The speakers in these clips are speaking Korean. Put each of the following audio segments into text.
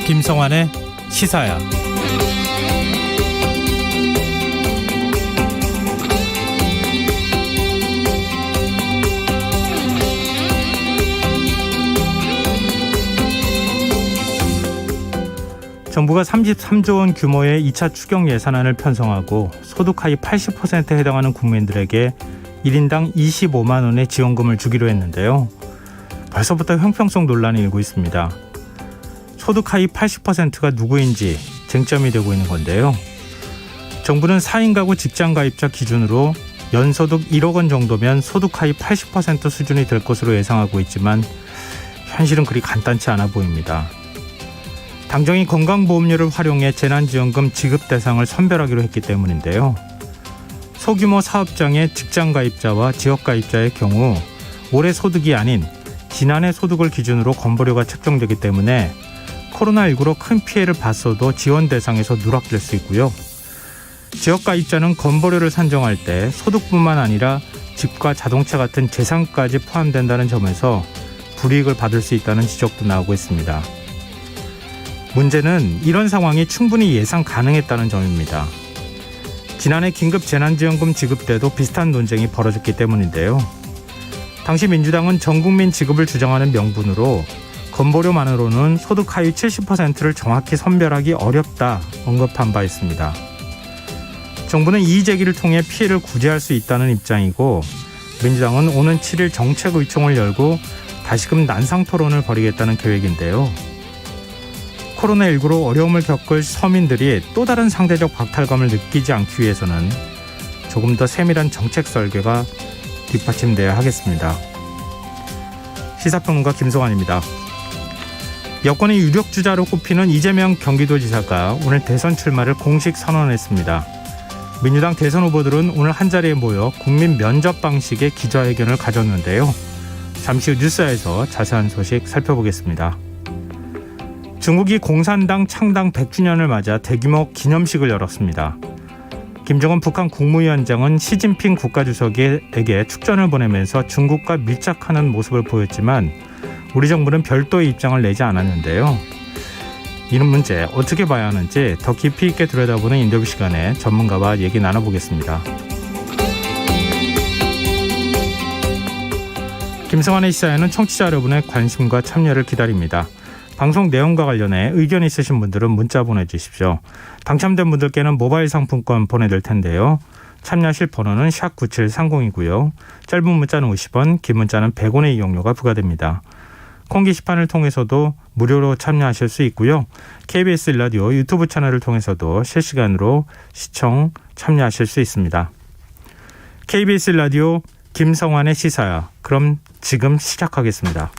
김성환의 시사야. 정부가 33조 원 규모의 2차 추경 예산안을 편성하고 소득 하위 80%에 해당하는 국민들에게 1인당 25만 원의 지원금을 주기로 했는데요. 벌써부터 형평성 논란이 일고 있습니다. 소득 하위 80%가 누구인지 쟁점이 되고 있는 건데요. 정부는 4인 가구 직장 가입자 기준으로 연소득 1억 원 정도면 소득 하위 80% 수준이 될 것으로 예상하고 있지만 현실은 그리 간단치 않아 보입니다. 당정이 건강보험료를 활용해 재난지원금 지급 대상을 선별하기로 했기 때문인데요. 소규모 사업장의 직장 가입자와 지역 가입자의 경우 올해 소득이 아닌 지난해 소득을 기준으로 건보료가 책정되기 때문에 코로나19로 큰 피해를 봤어도 지원 대상에서 누락될 수 있고요. 지역 가입자는 건보료를 산정할 때 소득뿐만 아니라 집과 자동차 같은 재산까지 포함된다는 점에서 불이익을 받을 수 있다는 지적도 나오고 있습니다. 문제는 이런 상황이 충분히 예상 가능했다는 점입니다. 지난해 긴급 재난지원금 지급 때도 비슷한 논쟁이 벌어졌기 때문인데요. 당시 민주당은 전국민 지급을 주장하는 명분으로 건보료만으로는 소득 하위 70%를 정확히 선별하기 어렵다 언급한 바 있습니다. 정부는 이의 제기를 통해 피해를 구제할 수 있다는 입장이고 민주당은 오는 7일 정책의총을 열고 다시금 난상 토론을 벌이겠다는 계획인데요. 코로나19로 어려움을 겪을 서민들이 또 다른 상대적 박탈감을 느끼지 않기 위해서는 조금 더 세밀한 정책 설계가 뒷받침돼야 하겠습니다. 시사평론가 김성환입니다. 여권의 유력 주자로 꼽히는 이재명 경기도지사가 오늘 대선 출마를 공식 선언했습니다. 민주당 대선 후보들은 오늘 한자리에 모여 국민 면접 방식의 기자회견을 가졌는데요. 잠시 후 뉴스에서 자세한 소식 살펴보겠습니다. 중국이 공산당 창당 100주년을 맞아 대규모 기념식을 열었습니다. 김정은 북한 국무위원장은 시진핑 국가주석에게 축전을 보내면서 중국과 밀착하는 모습을 보였지만 우리 정부는 별도의 입장을 내지 않았는데요. 이런 문제 어떻게 봐야 하는지 더 깊이 있게 들여다보는 인터뷰 시간에 전문가와 얘기 나눠보겠습니다. 김성환의 시사에는 청취자 여러분의 관심과 참여를 기다립니다. 방송 내용과 관련해 의견 있으신 분들은 문자 보내주십시오. 당첨된 분들께는 모바일 상품권 보내드릴 텐데요. 참여하실 번호는 샵9730이고요. 짧은 문자는 50원, 긴 문자는 100원의 이용료가 부과됩니다. 콩 게시판을 통해서도 무료로 참여하실 수 있고요. KBS 라디오 유튜브 채널을 통해서도 실시간으로 시청 참여하실 수 있습니다. KBS 라디오 김성환의 시사야. 그럼 지금 시작하겠습니다.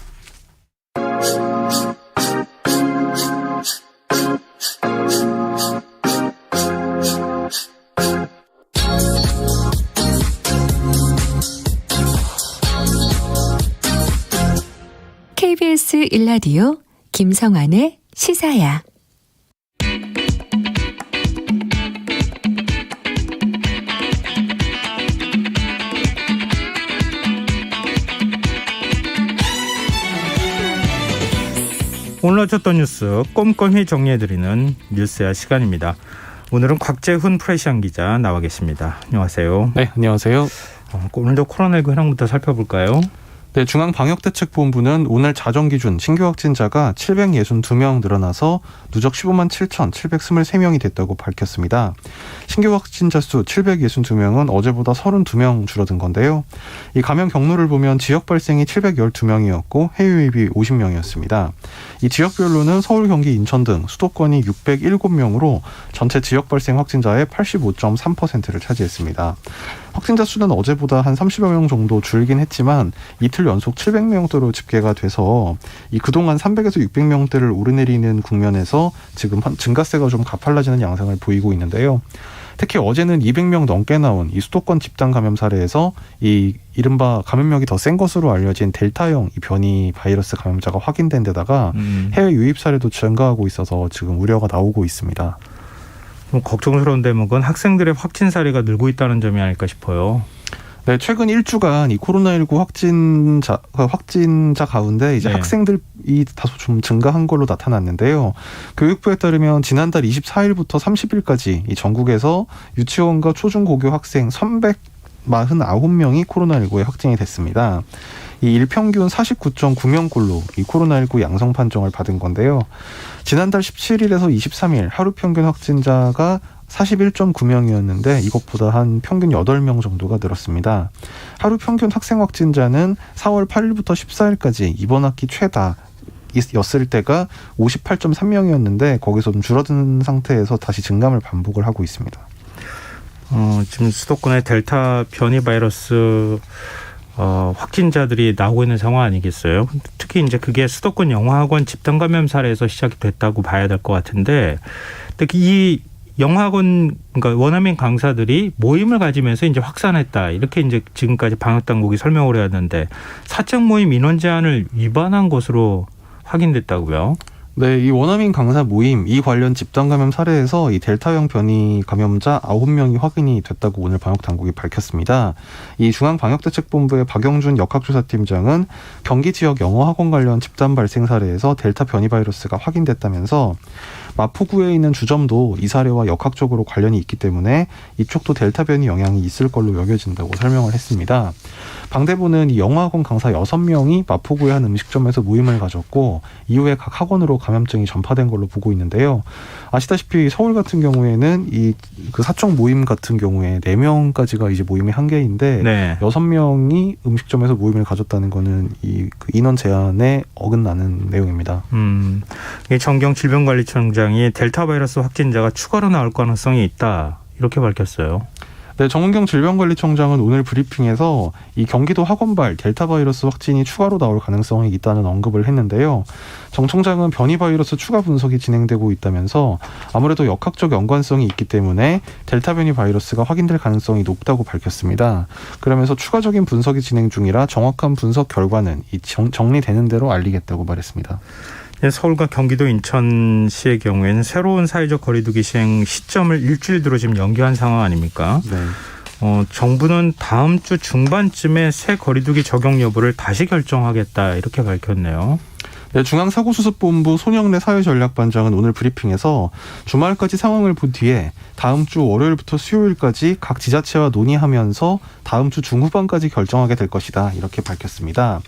KBS 1라디오 김성환의 시사야. 오늘 어쩌던 뉴스 꼼꼼히 정리해드리는 뉴스야 시간입니다. 오늘은 곽재훈 프레시안 기자 나와 계십니다. 안녕하세요. 네, 안녕하세요. 오늘도 코로나19 현황부터 살펴볼까요? 네, 중앙방역대책본부는 오늘 자정 기준 신규 확진자가 762명 늘어나서 누적 15만 7,723명이 됐다고 밝혔습니다. 신규 확진자 수 762명은 어제보다 32명 줄어든 건데요. 이 감염 경로를 보면 지역 발생이 712명이었고 해외 유입이 50명이었습니다. 이 지역별로는 서울, 경기, 인천 등 수도권이 607명으로 전체 지역 발생 확진자의 85.3%를 차지했습니다. 확진자 수는 어제보다 한 30여 명 정도 줄긴 했지만 이틀 연속 700명대로 집계가 돼서 이 그동안 300에서 600명대를 오르내리는 국면에서 지금 증가세가 좀 가팔라지는 양상을 보이고 있는데요. 특히 어제는 200명 넘게 나온 이 수도권 집단 감염 사례에서 이 이른바 감염력이 더 센 것으로 알려진 델타형 이 변이 바이러스 감염자가 확인된 데다가 해외 유입 사례도 증가하고 있어서 지금 우려가 나오고 있습니다. 걱정스러운 대목은 학생들의 확진 사례가 늘고 있다는 점이 아닐까 싶어요. 네, 최근 1주간 이 코로나19 확진자 가운데 이제 네. 학생들이 다소 좀 증가한 걸로 나타났는데요. 교육부에 따르면 지난달 24일부터 30일까지 이 전국에서 유치원과 초중고교 학생 349명이 코로나19에 확진이 됐습니다. 이 일평균 49.9명꼴로 이 코로나19 양성 판정을 받은 건데요. 지난달 17일에서 23일 하루 평균 확진자가 41.9명이었는데 이것보다 한 평균 8명 정도가 늘었습니다. 하루 평균 학생 확진자는 4월 8일부터 14일까지 이번 학기 최다였을 때가 58.3명이었는데 거기서 좀 줄어든 상태에서 다시 증감을 반복을 하고 있습니다. 지금 수도권에 델타 변이 바이러스 확진자들이 나오고 있는 상황 아니겠어요? 특히 이제 그게 수도권 영어학원 집단 감염 사례에서 시작이 됐다고 봐야 될 것 같은데, 특히 이 영어학원, 그러니까 원어민 강사들이 모임을 가지면서 이제 확산했다, 이렇게 이제 지금까지 방역 당국이 설명을 해왔는데, 사적 모임 인원 제한을 위반한 것으로 확인됐다고요? 네, 이 원어민 강사 모임, 이 관련 집단 감염 사례에서 이 델타형 변이 감염자 9명이 확인이 됐다고 오늘 방역 당국이 밝혔습니다. 이 중앙방역대책본부의 박영준 역학조사팀장은 경기 지역 영어학원 관련 집단 발생 사례에서 델타 변이 바이러스가 확인됐다면서 마포구에 있는 주점도 이 사례와 역학적으로 관련이 있기 때문에 이쪽도 델타 변이 영향이 있을 걸로 여겨진다고 설명을 했습니다. 방대부는 이 영어학원 강사 6명이 마포구의 한 음식점에서 모임을 가졌고 이후에 각 학원으로 감염증이 전파된 걸로 보고 있는데요. 아시다시피 서울 같은 경우에는 그 사적 모임 같은 경우에 4명까지가 이제 모임의 한계인데 네. 6명이 음식점에서 모임을 가졌다는 거는 그 인원 제한에 어긋나는 내용입니다. 정경 질병관리청장이 델타 바이러스 확진자가 추가로 나올 가능성이 있다, 이렇게 밝혔어요. 네, 정은경 질병관리청장은 오늘 브리핑에서 이 경기도 학원발 델타 바이러스 확진이 추가로 나올 가능성이 있다는 언급을 했는데요. 정 청장은 변이 바이러스 추가 분석이 진행되고 있다면서 아무래도 역학적 연관성이 있기 때문에 델타 변이 바이러스가 확인될 가능성이 높다고 밝혔습니다. 그러면서 추가적인 분석이 진행 중이라 정확한 분석 결과는 정리되는 대로 알리겠다고 말했습니다. 서울과 경기도 인천시의 경우에는 새로운 사회적 거리두기 시행 시점을 일주일 뒤로 지금 연기한 상황 아닙니까? 네. 정부는 다음 주 중반쯤에 새 거리두기 적용 여부를 다시 결정하겠다, 이렇게 밝혔네요. 네, 중앙사고수습본부 손영래 사회전략반장은 오늘 브리핑에서 주말까지 상황을 본 뒤에 다음 주 월요일부터 수요일까지 각 지자체와 논의하면서 다음 주 중후반까지 결정하게 될 것이다, 이렇게 밝혔습니다.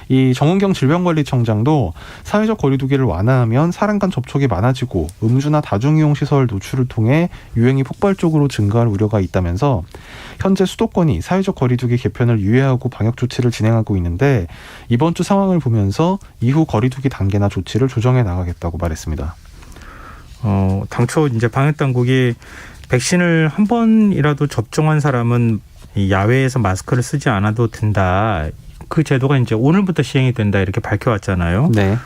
이 정은경 질병관리청장도 사회적 거리두기를 완화하면 사람 간 접촉이 많아지고 음주나 다중이용시설 노출을 통해 유행이 폭발적으로 증가할 우려가 있다면서 현재 수도권이 사회적 거리두기 개편을 유예하고 방역 조치를 진행하고 있는데 이번 주 상황을 보면서 이후 거리두기 단계나 조치를 조정해 나가겠다고 말했습니다. 당초 이제 방역 당국이 백신을 한 번이라도 접종한 사람은 이 야외에서 마스크를 쓰지 않아도 된다, 그 제도가 이제 오늘부터 시행이 된다, 이렇게 밝혀왔잖아요. 네.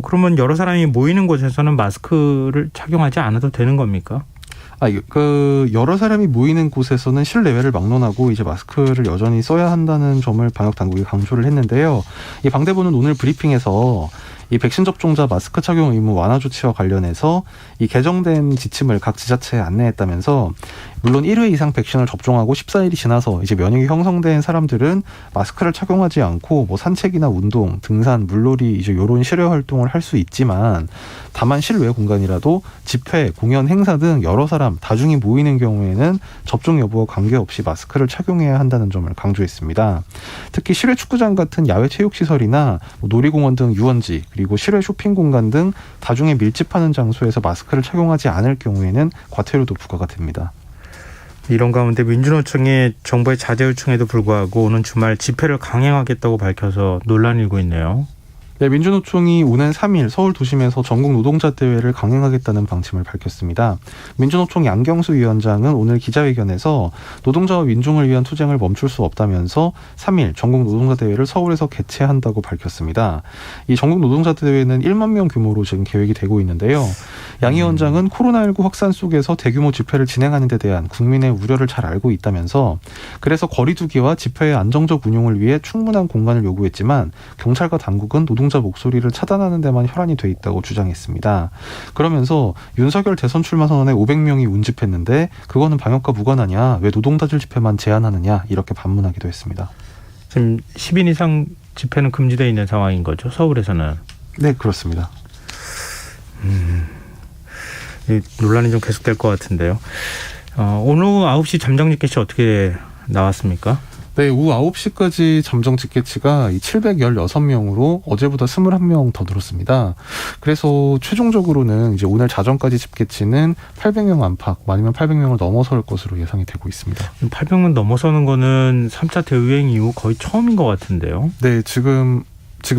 그러면 여러 사람이 모이는 곳에서는 마스크를 착용하지 않아도 되는 겁니까? 여러 사람이 모이는 곳에서는 실내외를 막론하고 이제 마스크를 여전히 써야 한다는 점을 방역 당국이 강조를 했는데요. 이 방대부는 오늘 브리핑에서 이 백신 접종자 마스크 착용 의무 완화 조치와 관련해서 이 개정된 지침을 각 지자체에 안내했다면서 물론 1회 이상 백신을 접종하고 14일이 지나서 이제 면역이 형성된 사람들은 마스크를 착용하지 않고 뭐 산책이나 운동, 등산, 물놀이 이제 이런 실외 활동을 할 수 있지만 다만 실외 공간이라도 집회, 공연, 행사 등 여러 사람 다중이 모이는 경우에는 접종 여부와 관계없이 마스크를 착용해야 한다는 점을 강조했습니다. 특히 실외 축구장 같은 야외 체육시설이나 놀이공원 등 유원지, 그리고 실외 쇼핑 공간 등 다중에 밀집하는 장소에서 마스크를 착용하지 않을 경우에는 과태료도 부과가 됩니다. 이런 가운데 민주노총이 정부의 자제 요청에도 불구하고 오는 주말 집회를 강행하겠다고 밝혀서 논란이 일고 있네요. 네, 민주노총이 오는 3일 서울 도심에서 전국 노동자 대회를 강행하겠다는 방침을 밝혔습니다. 민주노총 양경수 위원장은 오늘 기자회견에서 노동자와 민중을 위한 투쟁을 멈출 수 없다면서 3일 전국 노동자 대회를 서울에서 개최한다고 밝혔습니다. 이 전국 노동자 대회는 1만 명 규모로 지금 계획이 되고 있는데요. 양 위원장은 코로나19 확산 속에서 대규모 집회를 진행하는 데 대한 국민의 우려를 잘 알고 있다면서 그래서 거리두기와 집회의 안정적 운용을 위해 충분한 공간을 요구했지만 경찰과 당국은 노동자 노동자 목소리를 차단하는 데만 혈안이 돼 있다고 주장했습니다. 그러면서 윤석열 대선 출마 선언에 500명이 운집했는데 그거는 방역과 무관하냐, 왜 노동자들 집회만 제한하느냐, 이렇게 반문하기도 했습니다. 지금 10인 이상 집회는 금지되어 있는 상황인 거죠, 서울에서는? 네, 그렇습니다. 이 논란이 좀 계속될 것 같은데요. 오늘 9시 잠정 집계시 어떻게 나왔습니까? 네, 오후 9시까지 잠정 집계치가 716명으로 어제보다 21명 더 늘었습니다. 그래서 최종적으로는 이제 오늘 자정까지 집계치는 800명 안팎, 아니면 800명을 넘어설 것으로 예상이 되고 있습니다. 800명 넘어서는 거는 3차 대유행 이후 거의 처음인 것 같은데요. 네, 지금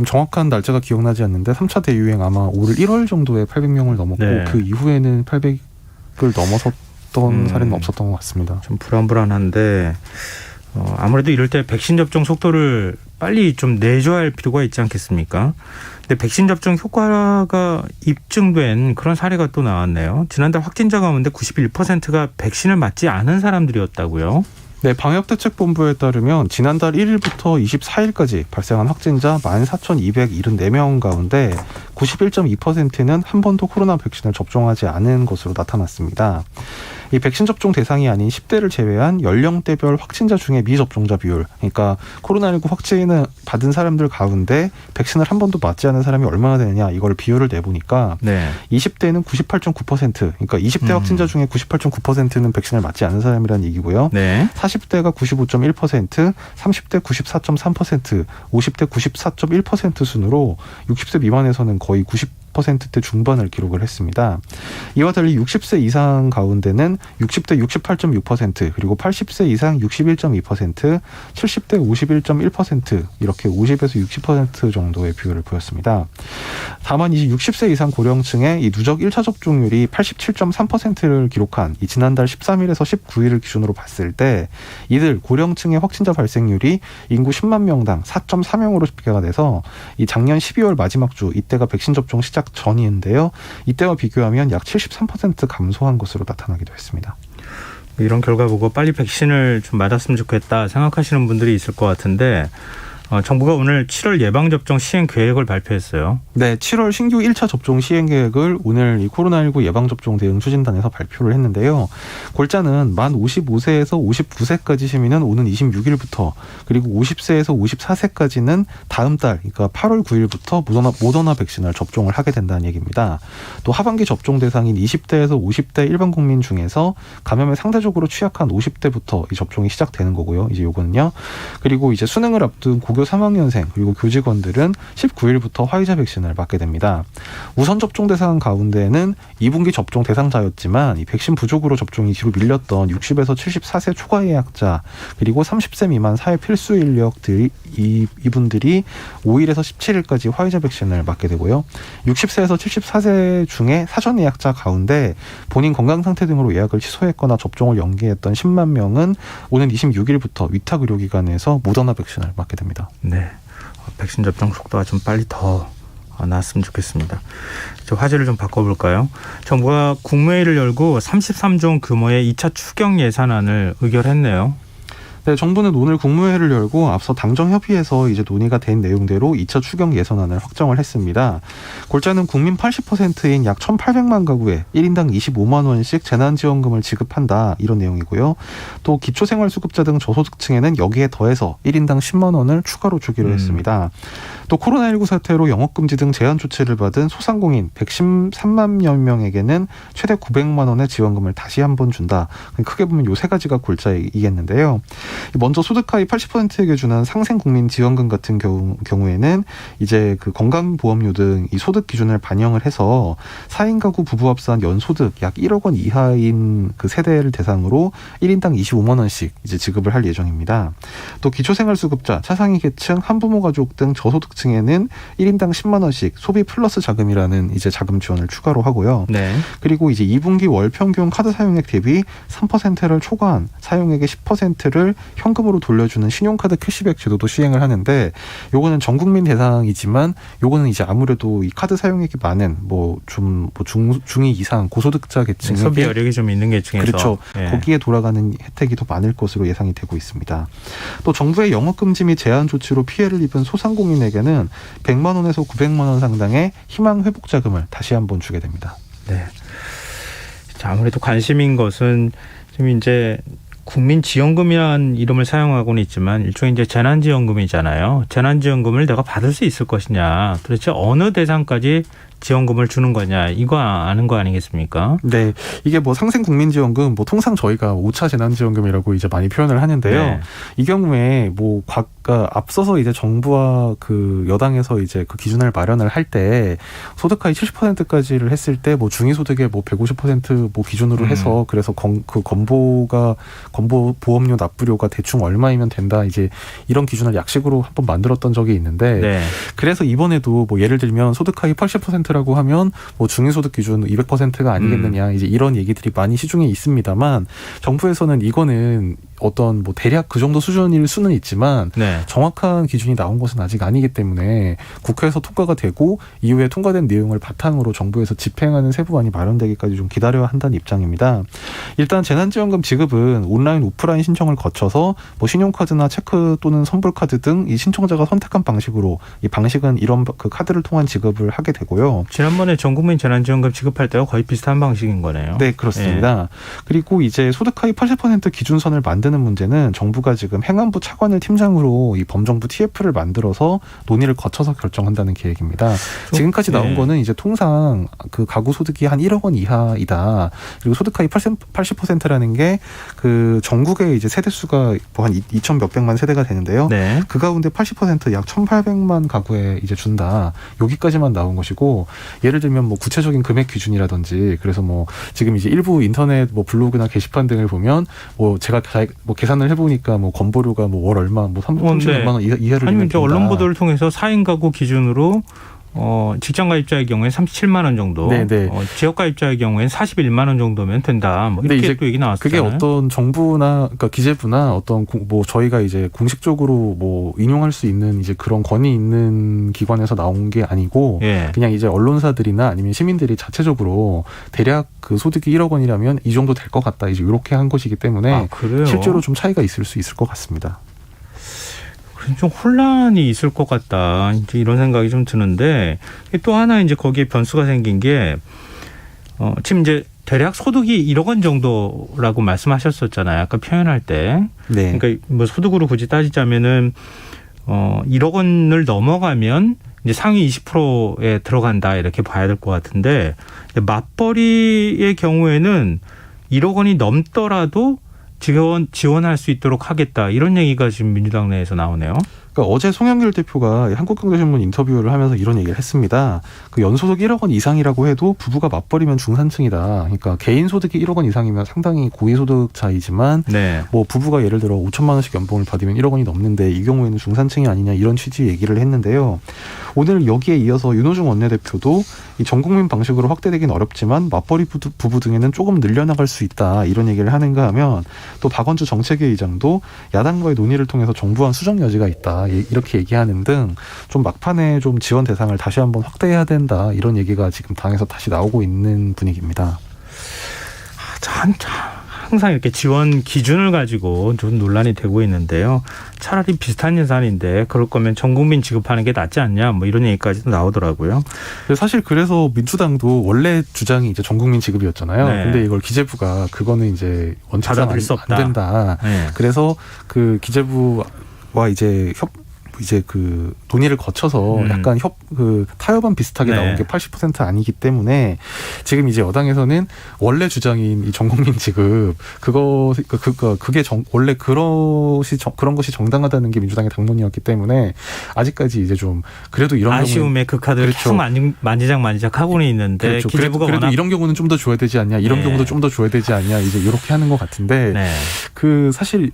정확한 날짜가 기억나지 않는데 3차 대유행 아마 올 1월 정도에 800명을 넘었고 네. 그 이후에는 800을 넘어섰던 사례는 없었던 것 같습니다. 좀 불안불안한데 아무래도 이럴 때 백신 접종 속도를 빨리 좀 내줘야 할 필요가 있지 않겠습니까? 근데 백신 접종 효과가 입증된 그런 사례가 또 나왔네요. 지난달 확진자 가운데 91%가 백신을 맞지 않은 사람들이었다고요? 네, 방역대책본부에 따르면 지난달 1일부터 24일까지 발생한 확진자 14,274명 가운데 91.2%는 한 번도 코로나 백신을 접종하지 않은 것으로 나타났습니다. 이 백신 접종 대상이 아닌 10대를 제외한 연령대별 확진자 중에 미접종자 비율, 그러니까 코로나19 확진을 받은 사람들 가운데 백신을 한 번도 맞지 않은 사람이 얼마나 되느냐, 이걸 비율을 내보니까 네. 20대는 98.9%, 그러니까 20대 확진자 중에 98.9%는 백신을 맞지 않은 사람이라는 얘기고요. 네. 40대가 95.1%, 30대 94.3%, 50대 94.1% 순으로 60세 미만에서는 거의 90%대 중반을 기록을 했습니다. 이와 달리 60세 이상 가운데는 60대 68.6%, 그리고 80세 이상 61.2%, 70대 51.1% 이렇게 50에서 60% 정도의 비율을 보였습니다. 다만 이제 60세 이상 고령층의 이 누적 1차 접종률이 87.3%를 기록한 이 지난달 13일에서 19일을 기준으로 봤을 때 이들 고령층의 확진자 발생률이 인구 10만 명당 4.4명으로 집계가 돼서 이 작년 12월 마지막 주, 이때가 백신 접종 시작 전이인데요. 이때와 비교하면 약 73% 감소한 것으로 나타나기도 했습니다. 이런 결과 보고 빨리 백신을 좀 맞았으면 좋겠다 생각하시는 분들이 있을 것 같은데 정부가 오늘 7월 예방접종 시행 계획을 발표했어요. 네, 7월 신규 1차 접종 시행 계획을 오늘 이 코로나19 예방접종 대응 추진단에서 발표를 했는데요. 골자는 만 55세에서 59세까지 시민은 오는 26일부터, 그리고 50세에서 54세까지는 다음 달, 그러니까 8월 9일부터 모더나 백신을 접종을 하게 된다는 얘기입니다. 또 하반기 접종 대상인 20대에서 50대 일반 국민 중에서 감염에 상대적으로 취약한 50대부터 이 접종이 시작되는 거고요. 이제 요거는요. 그리고 이제 수능을 앞둔 고교 3학년생 그리고 교직원들은 19일부터 화이자 백신을 맞게 됩니다. 우선 접종 대상 가운데는 2분기 접종 대상자였지만 이 백신 부족으로 접종이 뒤로 밀렸던 60에서 74세 초과 예약자, 그리고 30세 미만 사회 필수 인력들이 이분들이 5일에서 17일까지 화이자 백신을 맞게 되고요. 60세에서 74세 중에 사전 예약자 가운데 본인 건강 상태 등으로 예약을 취소했거나 접종을 연기했던 10만 명은 오는 26일부터 위탁 의료기관에서 모더나 백신을 맞게 됩니다. 네, 백신 접종 속도가 좀 빨리 더 나왔으면 좋겠습니다. 화제를 좀 바꿔볼까요? 정부가 국무회의를 열고 33조 원 규모의 2차 추경 예산안을 의결했네요. 네, 정부는 오늘 국무회의를 열고 앞서 당정협의에서 이제 논의가 된 내용대로 2차 추경 예산안을 확정을 했습니다. 골자는 국민 80%인 약 1,800만 가구에 1인당 25만 원씩 재난지원금을 지급한다, 이런 내용이고요. 또 기초생활수급자 등 저소득층에는 여기에 더해서 1인당 10만 원을 추가로 주기로 했습니다. 또 코로나19 사태로 영업금지 등 제한 조치를 받은 소상공인 113만여 명에게는 최대 900만 원의 지원금을 다시 한번 준다. 크게 보면 요 세 가지가 골자이겠는데요. 먼저 소득 하위 80%에게 주는 상생국민 지원금 같은 경우에는 이제 그 건강보험료 등 이 소득 기준을 반영을 해서 4인 가구 부부 합산 연소득 약 1억 원 이하인 그 세대를 대상으로 1인당 25만 원씩 이제 지급을 할 예정입니다. 또 기초생활수급자, 차상위 계층, 한부모 가족 등 저소득층에는 1인당 10만 원씩 소비 플러스 자금이라는 이제 자금 지원을 추가로 하고요. 네. 그리고 이제 2분기 월 평균 카드 사용액 대비 3%를 초과한 사용액의 10%를 현금으로 돌려주는 신용카드 캐시백 제도도 시행을 하는데 요거는 전 국민 대상이지만 요거는 이제 아무래도 이 카드 사용액이 많은 중위 이상 고소득자 계층에게 소비 여력이 좀 있는 계층에서 그렇죠. 예. 거기에 돌아가는 혜택이 더 많을 것으로 예상이 되고 있습니다. 또 정부의 영업 금지 및 제한 조치로 피해를 입은 소상공인에게는 100만 원에서 900만 원 상당의 희망 회복 자금을 다시 한번 주게 됩니다. 네. 자, 아무래도 관심인 것은 지금 이제 국민지원금이라는 이름을 사용하고는 있지만 일종의 이제 재난지원금이잖아요. 재난지원금을 내가 받을 수 있을 것이냐, 도대체 어느 대상까지 지원금을 주는 거냐, 이거 아는 거 아니겠습니까? 네, 이게 뭐 상생국민지원금, 통상 저희가 5차 재난지원금이라고 이제 많이 표현을 하는데요. 네. 이 경우에 앞서서 이제 정부와 그 여당에서 이제 그 기준을 마련을 할 때 소득하위 70%까지를 했을 때 중위소득의 150% 기준으로 해서 그래서 그 건보 보험료 납부료가 대충 얼마이면 된다, 이제 이런 기준을 약식으로 한번 만들었던 적이 있는데 네. 그래서 이번에도 예를 들면 소득하위 80%라고 하면 중위소득 기준 200%가 아니겠느냐, 이제 이런 얘기들이 많이 시중에 있습니다만 정부에서는 이거는 어떤 대략 그 정도 수준일 수는 있지만 네. 정확한 기준이 나온 것은 아직 아니기 때문에 국회에서 통과가 되고 이후에 통과된 내용을 바탕으로 정부에서 집행하는 세부안이 마련되기까지 좀 기다려야 한다는 입장입니다. 일단 재난지원금 지급은 온라인, 오프라인 신청을 거쳐서 신용카드나 체크 또는 선불카드 등 이 신청자가 선택한 방식으로, 이 방식은 이런 그 카드를 통한 지급을 하게 되고요. 지난번에 전국민 재난지원금 지급할 때와 거의 비슷한 방식인 거네요. 네, 그렇습니다. 네. 그리고 이제 소득하위 80% 기준선을 만드는 문제는 정부가 지금 행안부 차관을 팀장으로 이 범정부 TF를 만들어서 논의를 거쳐서 결정한다는 계획입니다. 지금까지 나온 거는 이제 통상 그 가구 소득이 한 1억 원 이하이다. 그리고 소득하위 80%라는 게 그 전국의 이제 세대 수가 한 2천 몇백만 세대가 되는데요. 네. 그 가운데 80% 약 1,800만 가구에 이제 준다. 여기까지만 나온 것이고, 예를 들면 구체적인 금액 기준이라든지, 그래서 지금 이제 일부 인터넷 블로그나 게시판 등을 보면 제가 계산을 해보니까 건보료가 월 얼마 30만 원 이하를 아니면 이제 된다. 언론 보도를 통해서 4인 가구 기준으로 직장 가입자의 경우에 37만 원 정도, 지역 가입자의 경우에는 41만 원 정도면 된다. 이렇게 또 얘기 나왔어요. 그게 어떤 정부나 그러니까 기재부나 어떤 저희가 이제 공식적으로 인용할 수 있는 이제 그런 권위 있는 기관에서 나온 게 아니고, 예. 그냥 이제 언론사들이나 아니면 시민들이 자체적으로 대략 그 소득이 1억 원이라면 이 정도 될 것 같다, 이제 이렇게 한 것이기 때문에 실제로 좀 차이가 있을 수 있을 것 같습니다. 좀 혼란이 있을 것 같다, 이제 이런 생각이 좀 드는데, 또 하나 이제 거기에 변수가 생긴 게 지금 이제 대략 소득이 1억 원 정도라고 말씀하셨었잖아요, 아까 표현할 때. 네. 그러니까 소득으로 굳이 따지자면은 1억 원을 넘어가면 이제 상위 20%에 들어간다, 이렇게 봐야 될 것 같은데, 맞벌이의 경우에는 1억 원이 넘더라도 지원할 수 있도록 하겠다, 이런 얘기가 지금 민주당 내에서 나오네요. 그러니까 어제 송영길 대표가 한국경제신문 인터뷰를 하면서 이런 얘기를 했습니다. 그 연소득 1억 원 이상이라고 해도 부부가 맞벌이면 중산층이다. 그러니까 개인 소득이 1억 원 이상이면 상당히 고위소득자이지만 네. 부부가 예를 들어 5천만 원씩 연봉을 받으면 1억 원이 넘는데 이 경우에는 중산층이 아니냐, 이런 취지의 얘기를 했는데요. 오늘 여기에 이어서 윤호중 원내대표도 이 전국민 방식으로 확대되긴 어렵지만 맞벌이 부부 등에는 조금 늘려나갈 수 있다, 이런 얘기를 하는가 하면, 또 박원주 정책위 의장도 야당과의 논의를 통해서 정부안 수정 여지가 있다, 이렇게 얘기하는 등 좀 막판에 좀 지원 대상을 다시 한번 확대해야 된다, 이런 얘기가 지금 당에서 다시 나오고 있는 분위기입니다. 항상 이렇게 지원 기준을 가지고 좀 논란이 되고 있는데요. 차라리 비슷한 예산인데 그럴 거면 전 국민 지급하는 게 낫지 않냐, 이런 얘기까지도 나오더라고요. 사실 그래서 민주당도 원래 주장이 이제 전 국민 지급이었잖아요. 네. 근데 이걸 기재부가 그거는 이제 원칙상 안 된다. 네. 그래서 그 기재부와 이제 그 논의를 거쳐서 약간 타협안 비슷하게 네. 나온 게 80% 아니기 때문에 지금 이제 여당에서는 원래 주장인 이 전국민 지급 그게 원래 그런 것이 정당하다는 게 민주당의 당론이었기 때문에 아직까지 이제 좀 그래도 이런 아쉬움에 그 카드를 그렇죠. 계속 만지작 하고는 있는데, 그렇죠. 기재부가 그래도 이런 경우는 좀 더 줘야 되지 않냐, 이런 경우도 좀 더 줘야 되지 않냐, 이제 이렇게 하는 것 같은데, 사실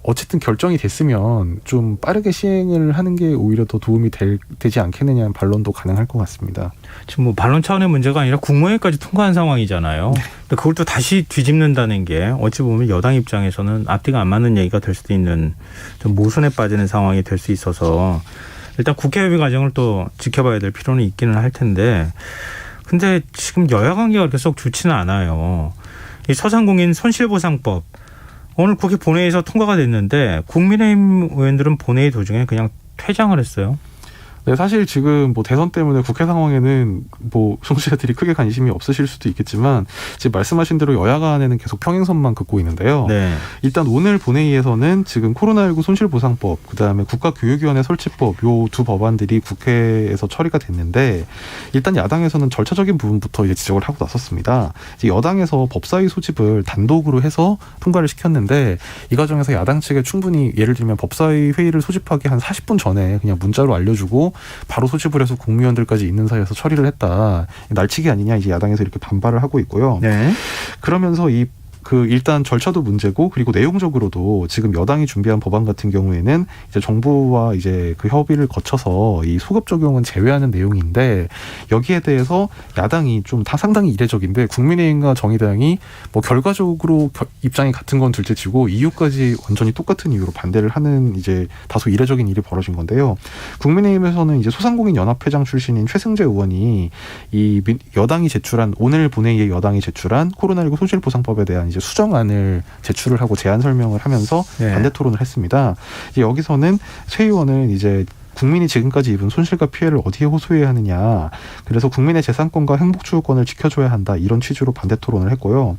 어쨌든 결정이 됐으면 좀 빠르게 시행 시행을 하는 게 오히려 더 도움이 되지 않겠느냐는 반론도 가능할 것 같습니다. 지금 뭐 반론 차원의 문제가 아니라 국무회의까지 통과한 상황이잖아요. 근데 그걸 또 다시 뒤집는다는 게 어찌 보면 여당 입장에서는 앞뒤가 안 맞는 얘기가 될 수도 있는 좀 모순에 빠지는 상황이 될 수 있어서 일단 국회 협의 과정을 또 지켜봐야 될 필요는 있기는 할 텐데 근데 지금 여야 관계가 그렇게 썩 좋지는 않아요. 이 소상공인 손실보상법 오늘 국회 본회의에서 통과가 됐는데 국민의힘 의원들은 본회의 도중에 그냥 퇴장을 했어요. 네, 사실 지금 뭐 대선 때문에 국회 상황에는 뭐 청취자들이 크게 관심이 없으실 수도 있겠지만 지금 말씀하신 대로 여야 간에는 계속 평행선만 긋고 있는데요. 네. 일단 오늘 본회의에서는 지금 코로나19 손실보상법, 그다음에 국가교육위원회 설치법 요 두 법안들이 국회에서 처리가 됐는데 일단 야당에서는 절차적인 부분부터 이제 지적을 하고 나섰습니다. 이제 여당에서 법사위 소집을 단독으로 해서 통과를 시켰는데 이 과정에서 야당 측에 충분히 예를 들면 법사위 회의를 소집하기 한 40분 전에 그냥 문자로 알려주고 바로 소집을 해서 국무위원들까지 있는 사이에서 처리를 했다. 날치기 아니냐 이제 야당에서 이렇게 반발을 하고 있고요. 네. 그러면서 일단 절차도 문제고 그리고 내용적으로도 지금 여당이 준비한 법안 같은 경우에는 이제 정부와 이제 그 협의를 거쳐서 이 소급 적용은 제외하는 내용인데 여기에 대해서 야당이 좀 다 상당히 이례적인데 국민의힘과 정의당이 뭐 결과적으로 입장이 같은 건 둘째치고 이유까지 완전히 똑같은 이유로 반대를 하는 이제 다소 이례적인 일이 벌어진 건데요. 국민의힘에서는 이제 소상공인 연합회장 출신인 최승재 의원이 이 여당이 제출한 오늘 본회의에 여당이 제출한 코로나19 손실보상법에 대한 이제 수정안을 제출을 하고 제안 설명을 하면서 네. 반대 토론을 했습니다. 이제 여기서는 최 의원은 이제 국민이 지금까지 입은 손실과 피해를 어디에 호소해야 하느냐. 그래서 국민의 재산권과 행복추구권을 지켜줘야 한다. 이런 취지로 반대 토론을 했고요.